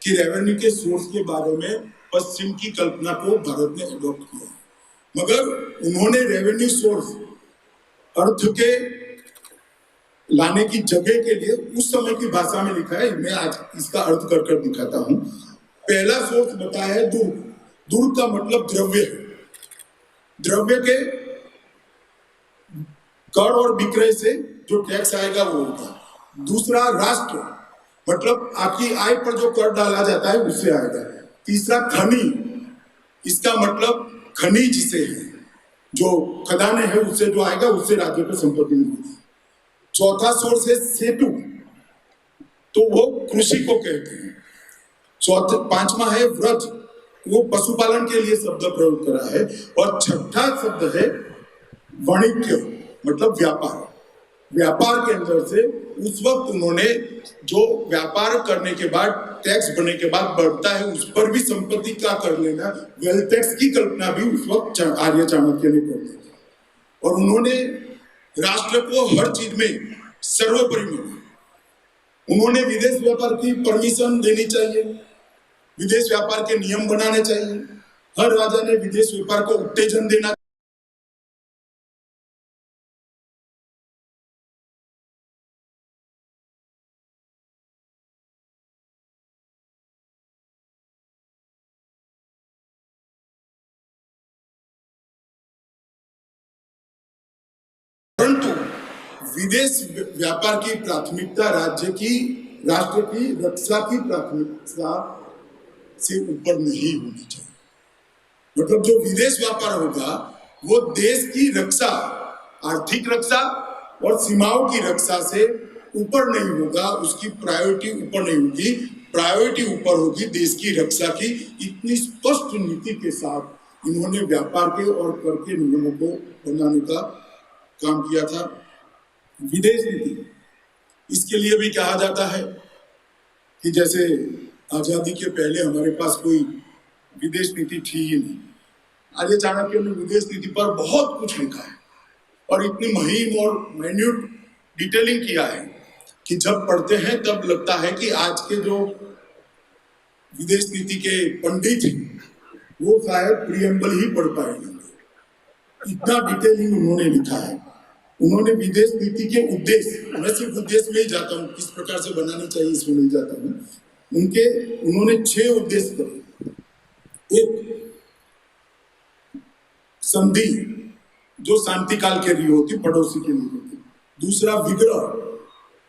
Speaker 1: कि रेवेन्यू के सोर्स के बारे में पश्चिम की कल्पना को भारत ने अडॉप्ट किया, मगर उन्होंने रेवेन्यू सोर्स अर्थ के लाने की जगह के लिए उस समय की भाषा में लिखा है। मैं आज इसका अर्थ कर दिखाता हूं। पहला सोर्स बताया है दूर, दूर का मतलब द्रव्य है, द्रव्य के कर और विक्रय से जो टैक्स आएगा वो होगा। दूसरा राष्ट्र, मतलब आपकी आय पर जो कर डाला जाता है उससे आएगा। तीसरा खनि, इसका मतलब खनिज से है, जो खदाने हैं उससे जो आएगा उससे राज्य को संपत्ति मिलेगी। चौथा सोर्स है सेतु, तो वो कृषि को कहते हैं। पांचवा है व्रज, वो पशुपालन के लिए शब्द प्रयोग करा है। और छठा शब्द है वाणिज्य, मतलब व्यापार। व्यापार के अंदर से उस वक्त उन्होंने जो व्यापार करने के बाद टैक्स भरने के बाद बढ़ता है उस पर भी संपत्ति का कर लेना, वेल्थ टैक्स की कल्पना भी उस वक्त आर्य चाणक्य ने कर दी। और उन्होंने राष्ट्र को हर चीज में सर्वोपरि माना। उन्होंने विदेश व्यापार की परमिशन देनी चाहिए, विदेश व्यापार के नियम बनाने चाहिए, हर राजा ने विदेश व्यापार को उत्तेजन देना। परंतु विदेश व्यापार की प्राथमिकता राज्य की, राष्ट्र की रक्षा की प्राथमिकता से ऊपर नहीं होनी चाहिए। मतलब जो विदेश व्यापार होगा वो देश की रक्षा, आर्थिक रक्षा और सीमाओं की रक्षा से ऊपर नहीं होगा, उसकी प्रायोरिटी ऊपर नहीं होगी। प्रायोरिटी ऊपर होगी देश की रक्षा की। इतनी स्पष्ट नीति के साथ इन्होंने व्यापार के और कर के नियमों को बनाने का काम किया था। विदेश नीति, इसके लिए भी कहा जाता है कि जैसे आजादी के पहले हमारे पास कोई विदेश नीति थी ही नहीं। आर्य चाणक्य ने विदेश नीति पर बहुत कुछ लिखा है और इतनी महीन और माइन्यूट डिटेलिंग किया है कि जब पढ़ते हैं तब लगता है कि आज के जो विदेश नीति के पंडित हैं वो शायद प्रियम्बल ही पढ़ पाएंगे, इतना डिटेलिंग उन्होंने लिखा है। उन्होंने विदेश नीति के उद्देश्य, मैं सिर्फ उद्देश्य में ही जाता हूँ, किस प्रकार से बनानी चाहिए इसमें नहीं जाता हूँ। उन्होंने 6 उद्देश्य करे। एक संधि, जो शांति काल के लिए होती, पड़ोसी के लिए होती। दूसरा विग्रह,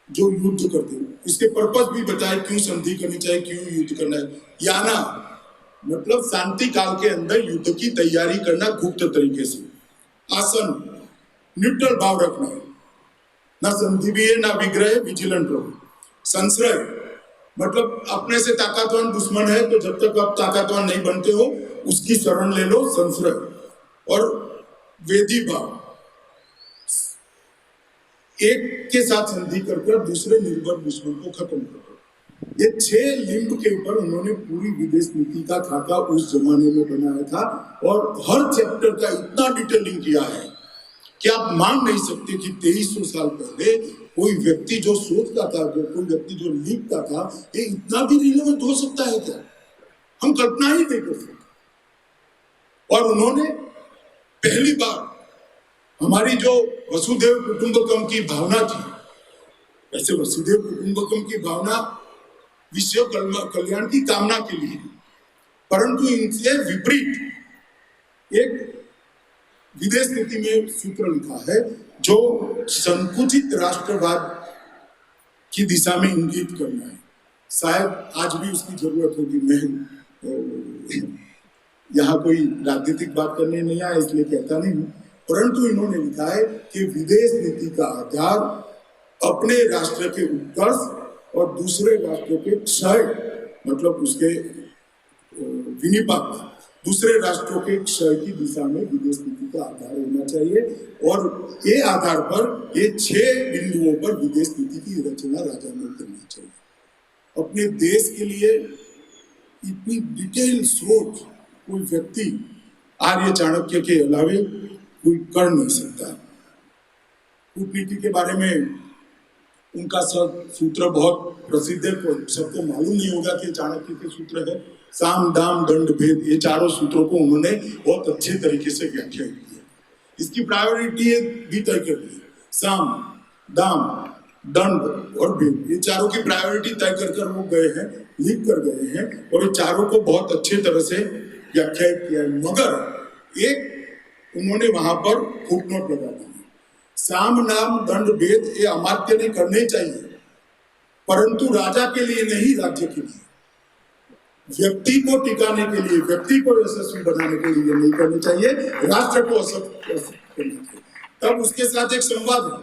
Speaker 1: जो युद्ध करते हैं, इसके पर्पस भी बताए, क्यों संधि करनी चाहिए, क्यों युद्ध करना है। याना मतलब शांति काल के अंदर युद्ध की तैयारी करना गुप्त तरीके से। आसन न्यूट्रल भाव रखना, ना संधि भी है ना विग्रह, विजिलेंट रहो। संश्रय मतलब अपने से ताकतवर दुश्मन है तो जब तक आप ताकतवर नहीं बनते हो उसकी शरण ले लो, संश्रय। और वेदी भाव, एक के साथ संधि कर दूसरे निर्भर दुश्मन को खत्म करो। ये 6 लिंब के ऊपर उन्होंने पूरी विदेश नीति का खाका उस जमाने में बनाया था और हर चैप्टर का इतना डिटेलिंग किया है कि आप मान नहीं सकते कि 2300 साल पहले कोई व्यक्ति जो सोचता था, कोई व्यक्ति जो लिखता था, ये इतना भी रिलेवेंट हो सकता है क्या? हम कल्पना ही नहीं कर सकते। और उन्होंने पहली बार हमारी जो वसुधैव कुटुंबकम की भावना थी, ऐसे वसुधैव कुटुंबकम की भावना विश्व कल्याण की कामना के लिए, परंतु इनसे विपरीत एक विदेश नीति में सूत्र लिखा है जो संकुचित राष्ट्रवाद की दिशा में इंगित करना है। शायद आज भी उसकी जरूरत होगी। मैं यहाँ कोई राजनीतिक बात करने नहीं आया इसलिए कहता नहीं हूँ, परंतु इन्होंने लिखा है कि विदेश नीति का आधार अपने राष्ट्र के उत्कर्ष और दूसरे राष्ट्रों के क्षय, मतलब उसके विनिपात, दूसरे राष्ट्रों के क्षय की दिशा में विदेश नीति का आधार होना चाहिए। और ये आधार पर ये 6 बिंदुओं पर विदेश नीति की रचना राजा ने करनी चाहिए। अपने देश के लिए इतनी डिटेल सोच कोई व्यक्ति आर्य चाणक्य के अलावे कोई कर नहीं सकता। कूटनीति के बारे में उनका सब सूत्र बहुत प्रसिद्ध है, सबको मालूम नहीं होगा कि चाणक्य के सूत्र है। साम दाम दंड भेद, ये चारों सूत्रों को उन्होंने बहुत अच्छे तरीके से व्याख्या की है। इसकी प्रायोरिटी भी तय कर दी, साम दाम दंड और भेद, ये चारों की प्रायोरिटी तय कर वो गए हैं, लिख कर गए हैं और ये चारों को बहुत अच्छे तरह से व्याख्या किया है। मगर एक उन्होंने वहां पर फुटनोट लगा दी, साम नाम दंड भेद ये अमात्य ने करने चाहिए, परंतु राजा के लिए नहीं, राज्य के लिए, व्यक्ति को टिकाने के लिए, व्यक्ति को यशस्वी बनाने के लिए नहीं करने चाहिए, राष्ट्र को असफल करने के लिए। तब उसके साथ एक संवाद है,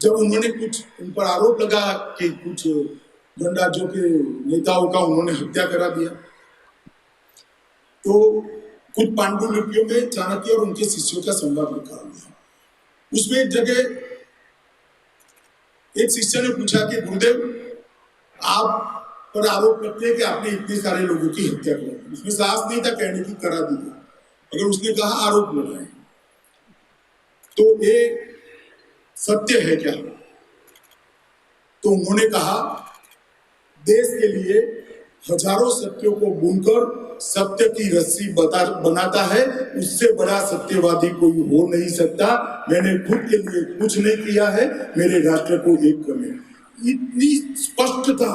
Speaker 1: जब उन्होंने कुछ उन पर आरोप लगा कि कुछ गणराज्यों के नेताओं का उन्होंने हत्या करा दिया, तो कुछ पांडुलिपियों में चाणक्य और उनके शिष्यों का संवाद लिखा हुआ है। उसमें एक जगह एक शिष्य ने पूछा कि गुरुदेव, आप पर आरोप लगते हैं कि आपने इतने सारे लोगों की हत्या कर दी। उसमें साहस नहीं था कहने की करा दी, अगर उसने कहा आरोप लगाए तो ये सत्य है क्या? तो उन्होंने कहा देश के लिए हजारों सत्यों को बुनकर सत्य की रस्सी बनाता है, उससे बड़ा सत्यवादी कोई हो नहीं सकता। मैंने खुद के लिए कुछ नहीं किया है, मेरे राष्ट्र को एक करने। इतनी स्पष्टता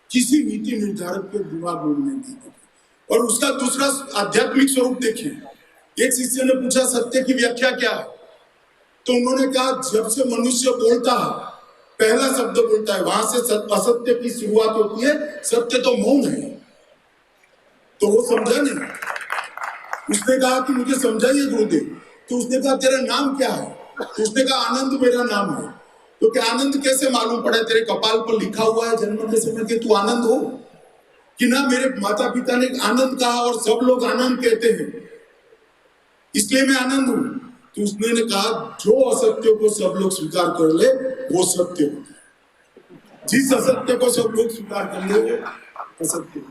Speaker 1: किसी नीति निर्धारक के दिमाग में नहीं थी। और उसका दूसरा आध्यात्मिक स्वरूप देखिए, एक शिष्य ने पूछा सत्य की व्याख्या क्या है, तो उन्होंने कहा जब से मनुष्य बोलता है, पहला शब्द बोलता है, वहां से असत्य की शुरुआत होती है। सत्य तो मौन है। तो वो समझा नहीं, उसने कहा कि मुझे समझाइए गुरुदेव। तो उसने कहा तेरा नाम क्या है? तो उसने कहा आनंद मेरा नाम है। तो क्या आनंद कैसे मालूम पड़ा? तेरे कपाल पर लिखा हुआ है जन्म के समय के तू आनंद हो कि ना? मेरे माता पिता ने आनंद कहा और सब लोग आनंद कहते हैं, इसलिए मैं आनंद हूं। तो उसने कहा जो असत्य को सब लोग स्वीकार कर ले वो सत्य होता है, जिस असत्य को सब लोग स्वीकार कर ले वो असत्य,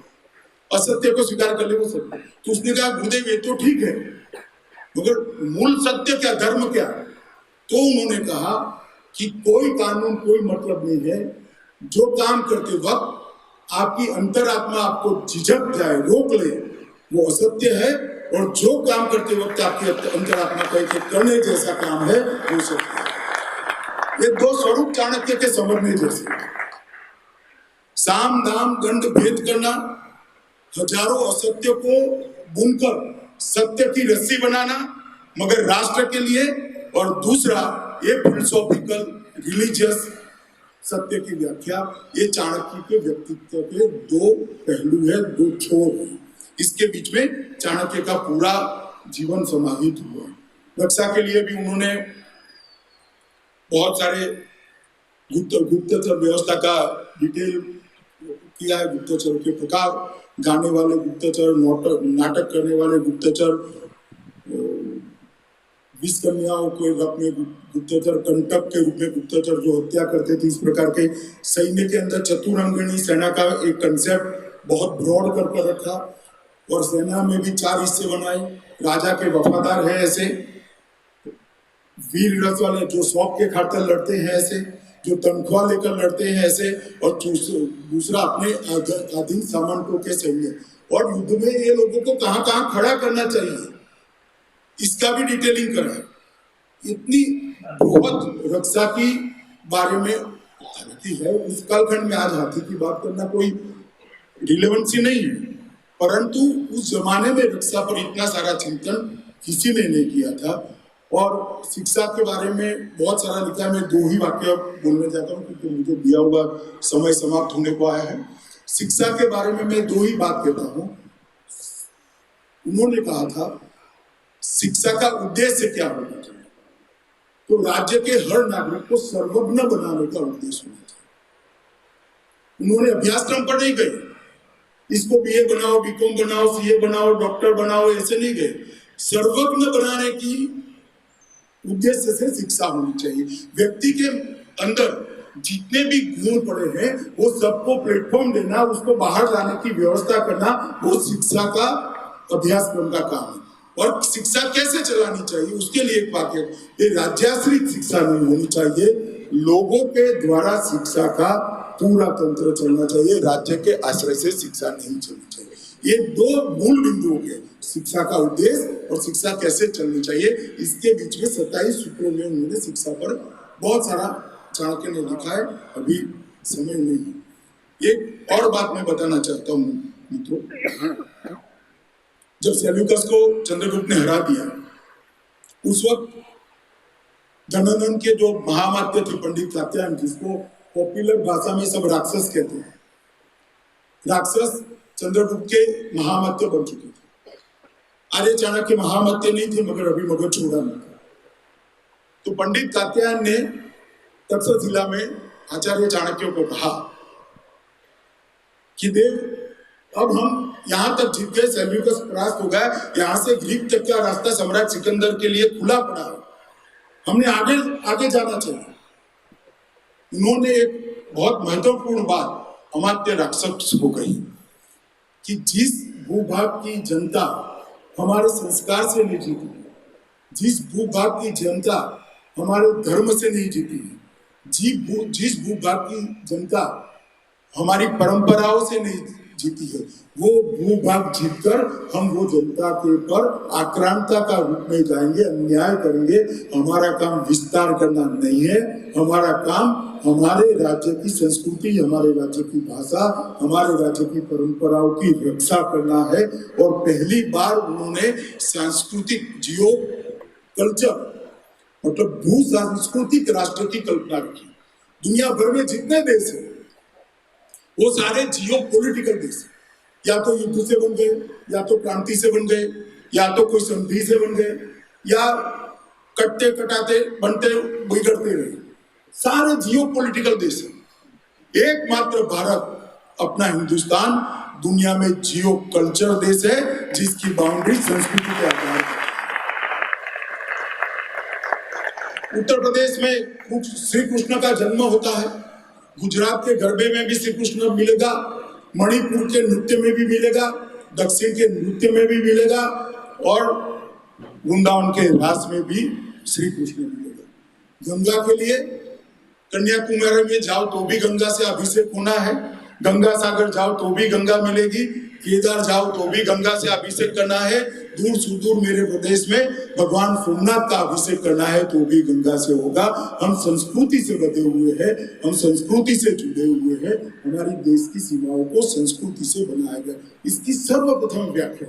Speaker 1: असत्य को स्वीकार कर ले वो सत्य। तो उसने कहा गुरुदेव ये तो ठीक है, मगर मूल सत्य क्या, धर्म क्या? तो उन्होंने कहा कि कोई कानून कोई मतलब नहीं है, जो काम करते वक्त आपकी अंतरात्मा आपको झिझक जाए, रोक ले, वो असत्य है। और जो काम करते वक्त आपकी अंतरात्मा कहे करने जैसा काम है वो सत्य है। ये दो स्वरूप चाणक्य के समझने जैसे, साम दाम दंड भेद करना, हजारों असत्य को बुनकर सत्य की रस्सी बनाना मगर राष्ट्र के लिए, और दूसरा ये फिलोसॉफिकल रिलीजियस सत्य की व्याख्या, ये चाणक्य के व्यक्तित्व के दो पहलू है, दो छोर है। इसके बीच में चाणक्य का पूरा जीवन समाहित हुआ। रक्षा के लिए भी उन्होंने बहुत सारे गुप्तचर व्यवस्था का डिटेल किया है, गुप्तचर के प्रकार, गाने वाले गुप्तचर, नाटक करने वाले गुप्तचर, विष कन्याओं के रूप में गुप्तचर, कंटक के रूप में गुप्तचर जो हत्या करते थे, इस प्रकार के। सैन्य के अंदर चतुरंगिणी सेना का एक कंसेप्ट बहुत ब्रॉड करके रखा और सेना में भी 4 हिस्से बनाए। राजा के वफादार है ऐसे, वीर रस वाले जो शौक के खातिर लड़ते हैं ऐसे, जो तनख्वाह लेकर लड़ते हैं ऐसे, और दूसरा अपने अधीन सामंतों के सैन्य। और युद्ध में ये लोगों को कहाँ कहाँ खड़ा करना चाहिए, इसका भी डिटेलिंग करा है। इतनी बहुत रक्षा की बारे में हाथी है। इस कालखंड में आज हाथी की बात करना कोई रिलेवेंसी नहीं है, परंतु उस जमाने में रक्षा पर इतना सारा चिंतन किसी ने नहीं किया था। और शिक्षा के बारे में बहुत सारा लिखा है। मैं 2 ही वाक्य बोलने जाता हूँ क्योंकि मुझे दिया हुआ समय समाप्त होने को आया है। शिक्षा के बारे में मैं 2 ही बात कहता हूँ। उन्होंने कहा था शिक्षा का उद्देश्य क्या होना चाहिए, तो राज्य के हर नागरिक को सर्वज्ञ बनाने का उद्देश्य होना चाहिए। उन्होंने अभ्यासक्रम पर नहीं गए, इसको बीए बनाओ, बीकॉम बनाओ, सीए बनाओ, डॉक्टर बनाओ, ऐसे नहीं गए। सर्वज्ञ बनाने की उद्देश्य से शिक्षा होनी चाहिए। व्यक्ति के अंदर जितने भी गुण पड़े हैं वो सबको प्लेटफॉर्म देना, उसको बाहर लाने की व्यवस्था करना, वो शिक्षा का अभ्यासक्रम का काम है। और शिक्षा कैसे चलानी चाहिए उसके लिए एक वाक्य, ये राज्याश्रित शिक्षा नहीं होनी चाहिए, लोगों के द्वारा शिक्षा का पूरा तंत्र चलना चाहिए, राज्य के आश्रय से शिक्षा नहीं चलनी चाहिए। ये 2 मूल बिंदुओं के, शिक्षा का उद्देश्य और शिक्षा कैसे चलनी चाहिए, इसके बीच में 27 सूत्रों में उन्होंने शिक्षा पर बहुत सारा चाणक्य ने लिखा है। अभी समय नहीं है। एक और बात मैं बताना चाहता हूँ मित्रों, जब सेल्यूकस को चंद्रगुप्त ने हरा दिया, उस वक्त धनानंद के जो महामात्य थे पंडित कात्यायन, जिसको पॉपुलर भाषा में सब राक्षस कहते हैं, राक्षस चंद्रगुप्त के महामात्य बन चुके थे। आर्य चाणक्य महामात्य नहीं थे, मगर अभी मगध छोड़ा नहीं था। तो पंडित कात्यायन ने तक्षशिला में आचार्य चाणक्य को कहा कि देव, अब हम यहाँ तक जीत गए, सेल्यूकस परास्त हो गया, यहाँ से ग्रीक तक का रास्ता सम्राट सिकंदर के लिए खुला पड़ा है, हमने आगे आगे जाना चाहिए। उन्होंने एक बहुत महत्वपूर्ण बात अमात्य राक्षस को कही कि जिस भूभाग की जनता हमारे संस्कार से नहीं जीती, जिस भूभाग की जनता हमारे धर्म से नहीं जीती, जिस भूभाग की जनता हमारी परंपराओं से नहीं जीती है, वो भूभाग जीतकर हम वो जनता के ऊपर आक्रांता का रूप में जाएंगे, अन्याय करेंगे। हमारा काम विस्तार करना नहीं है, हमारा काम हमारे राज्य की संस्कृति, हमारे राज्य की भाषा, हमारे राज्य की परंपराओं की रक्षा करना है। और पहली बार उन्होंने सांस्कृतिक जियो कल्चर मतलब भू सांस्कृतिक राष्ट्र की कल्पना की। दुनिया भर में जितने देश हैं वो सारे जियो पॉलिटिकल देश, या तो युद्ध से बन गए, या तो क्रांति से बन गए, या तो कोई संधि से बन गए, या कटते कटाते बनते बिगड़ते रहे, सारे जियो पॉलिटिकल देश हैं। एकमात्र भारत अपना हिंदुस्तान दुनिया में जियो कल्चर देश है, जिसकी बाउंड्री संस्कृति के आधार पर। उत्तर प्रदेश में श्री कृष्ण का जन्म होता है, गुजरात के गरबे में भी श्री कृष्ण मिलेगा, मणिपुर के नृत्य में भी मिलेगा, दक्षिण के नृत्य में भी मिलेगा, और वृंदावन के रास में भी श्री कृष्ण मिलेगा। गंगा के लिए कन्याकुमारी में जाओ तो भी गंगा से अभिषेक होना है, गंगा सागर जाओ तो भी गंगा मिलेगी, केदार जाओ तो भी गंगा से अभिषेक करना है, दूर सुदूर मेरे प्रदेश में भगवान सोमनाथ का अभिषेक करना है तो भी गंगा से होगा। हम संस्कृति से बंधे हुए हैं, हम संस्कृति से जुड़े हुए हैं, हमारी देश की सीमाओं को संस्कृति से बनाया गया। इसकी सर्वप्रथम व्याख्या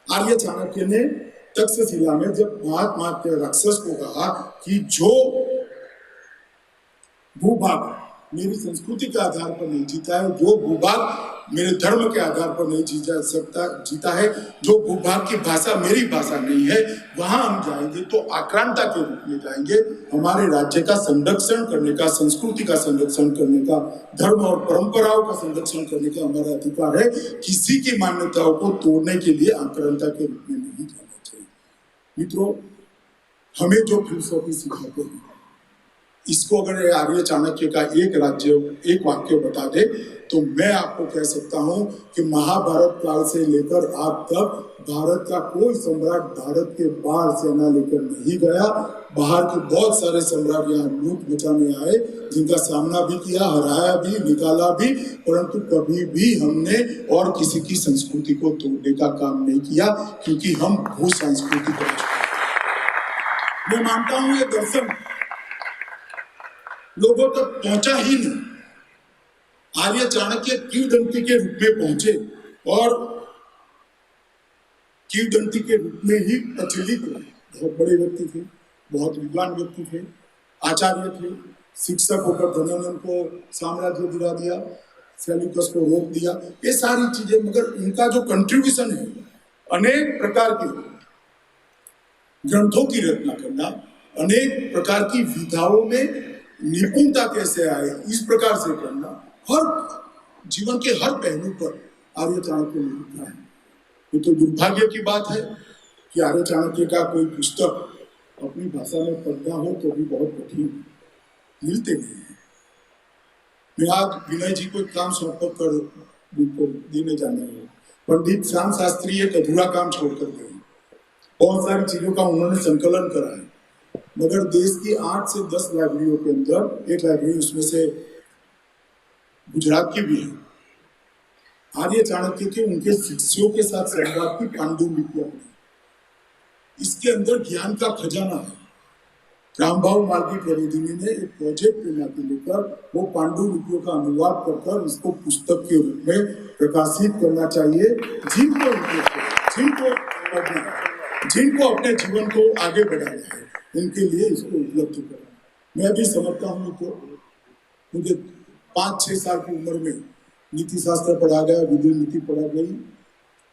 Speaker 1: आर्य चाणक्य ने तक्षशिला में जब महात्मा के राक्षस को कहा कि जो भूभाग मेरी संस्कृति के आधार पर नहीं जीता है, जो भूभाग मेरे धर्म के आधार पर नहीं जीता है, जो भूभाग की भाषा मेरी भाषा नहीं है, वहां हम जाएंगे तो आक्रांता के रूप में जाएंगे। हमारे राज्य का संरक्षण करने का, संस्कृति का संरक्षण करने का, धर्म और परंपराओं का संरक्षण करने का हमारा अधिकार है। किसी की मान्यताओं को तोड़ने के लिए आक्रांता के रूप में नहीं जाना चाहिए। मित्रों, हमें जो फिलसफी सिखाते हैं, इसको अगर आर्य चाणक्य का एक वाक्य बता दे तो मैं आपको कह सकता हूं कि महाभारत काल से लेकर आज तक भारत का कोई सम्राट भारत के बाहर सेना लेकर नहीं गया। बाहर के बहुत सारे सम्राट यहाँ लूट मचाने आए, जिनका सामना भी किया, हराया भी, निकाला भी, परंतु कभी भी हमने और किसी की संस्कृति को तोड़ने का काम नहीं किया, क्योंकि हम भू सांस्कृतिक राष्ट्र। मैं मानता हूं ये दर्शन लोगों तक पहुंचा ही नहीं। आर्य चाणक्य किंवदंती के रूप में पहुंचे और किंवदंती के रूप में ही प्रचलित रहे। बहुत बड़े व्यक्ति थे, बहुत विद्वान व्यक्ति थे, आचार्य थे, शिक्षक होकर धनानंद को साम्राज्य दिला दिया, सेल्यूकस को रोक दिया, ये सारी चीजें। मगर उनका जो कंट्रीब्यूशन है, अनेक प्रकार के ग्रंथों की रचना करना, अनेक प्रकार की विधाओं में निपुणता कैसे आए, इस प्रकार से करना, हर जीवन के हर पहलू पर आर्य चाणक्य ने लिखा है। ये तो दुर्भाग्य की बात है कि आर्य चाणक्य का कोई पुस्तक अपनी भाषा में पढ़ना हो तो भी बहुत कठिन मिलते नहीं है। मैं आज विनय जी को एक काम सौंप कर देने जाना है। पंडित श्याम शास्त्री एक अधूरा काम छोड़कर गए। बहुत सारी चीजों का उन्होंने संकलन करा है, मगर देश की 8 से 10 लाइब्रेरियों के अंदर एक लाइब्रेरी उसमें से गुजरात की भी है। आर्य चाणक्य के उनके शिष्यों के साथ संवाद की पांडुलिपियां बनी। इसके अंदर ज्ञान का खजाना है। रामभाऊ मालवीय प्रबोधिनी ने एक प्रोजेक्ट में लेकर वो पांडुलिपियों का अनुवाद कर उसको पुस्तक के रूप में प्रकाशित करना चाहिए। जिनको अपने जीवन को आगे बढ़ाना है, उनके लिए इसको उपलब्ध करें। मैं भी समझता हूँ तो मुझे 5-6 साल की उम्र में नीति शास्त्र पढ़ा गया, विधि नीति पढ़ा गई,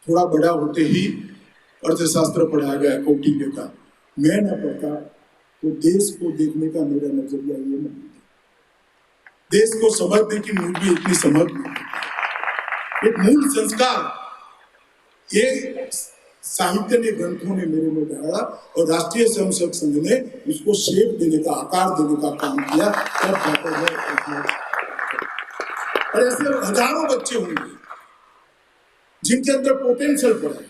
Speaker 1: थोड़ा बड़ा होते ही अर्थशास्त्र पढ़ा गया कौटिल्य का। मैं न पढ़ता तो देश को देखने का मेरा नजरिया ये नहीं, देश को समझने की मूल इतनी समझ नहीं। एक मूल संस्कार ये साहित्य ने, ग्रंथों ने मेरे में डाला और राष्ट्रीय स्वयंसेवक संघ ने उसको शेप देने का, आकार देने का काम किया। तब जाकर है। और ऐसे हजारों बच्चे होंगे जिनके अंदर पोटेंशियल पड़ा है,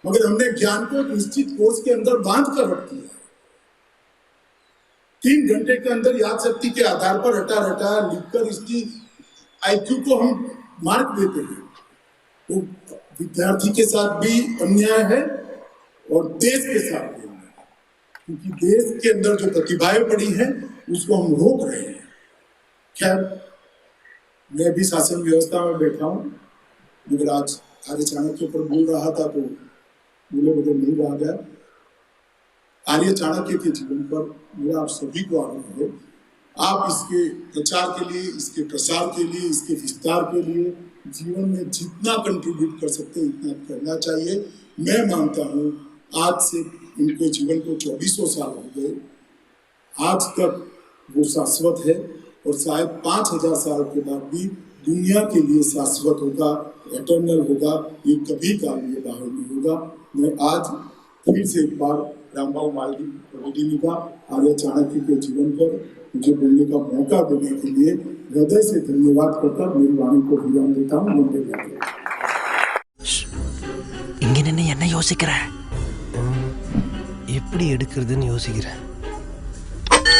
Speaker 1: मगर हमने ज्ञान को निश्चित कोर्स के अंदर बांध कर रख दिया। 3 घंटे के अंदर याद शक्ति के आधार पर रटा लिखकर इसकी IQ को हम मार्क देते हैं। तो विद्यार्थी के साथ भी अन्याय है और देश के साथ भी अन्याय है, क्योंकि देश के अंदर जो प्रतिभाएं पड़ी हैं उसको हम रोक रहे हैं। खैर, मैं भी शासन व्यवस्था में बैठा हूँ, मगर आज आर्य चाणक्य पर बोल रहा था तो बोले बगैर नहीं रहा गया। आर्य चाणक्य के जीवन पर मेरा आप सभी को आग्रह है, आप इसके प्रचार के लिए, इसके प्रसार के लिए, इसके विस्तार के लिए जीवन में जितना कंट्रीब्यूट कर सकते हैं इतना करना चाहिए। मैं मानता हूँ आज से उनके जीवन को 2400 साल हो गए, आज तक वो शाश्वत है और शायद 5000 साल के बाद भी दुनिया के लिए शाश्वत होगा, एटर्नल होगा। ये कभी काल में बाहर नहीं होगा। मैं आज फिर से एक बार रामभाऊ मालवीय प्रबोधिनी का, आर्य चाणक्य के जीवन पर मुझे बोलने का मौका देने के लिए हृदय से धन्यवाद करता मेरी वाणी को विराम देता हूँ।
Speaker 2: இங்க நின்னு என்ன யோசிக்கிற? எப்படி எடுக்கிறதுன்னு யோசிக்கிறேன்.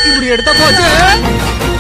Speaker 2: இப்படி எடுத்தா போச்சு.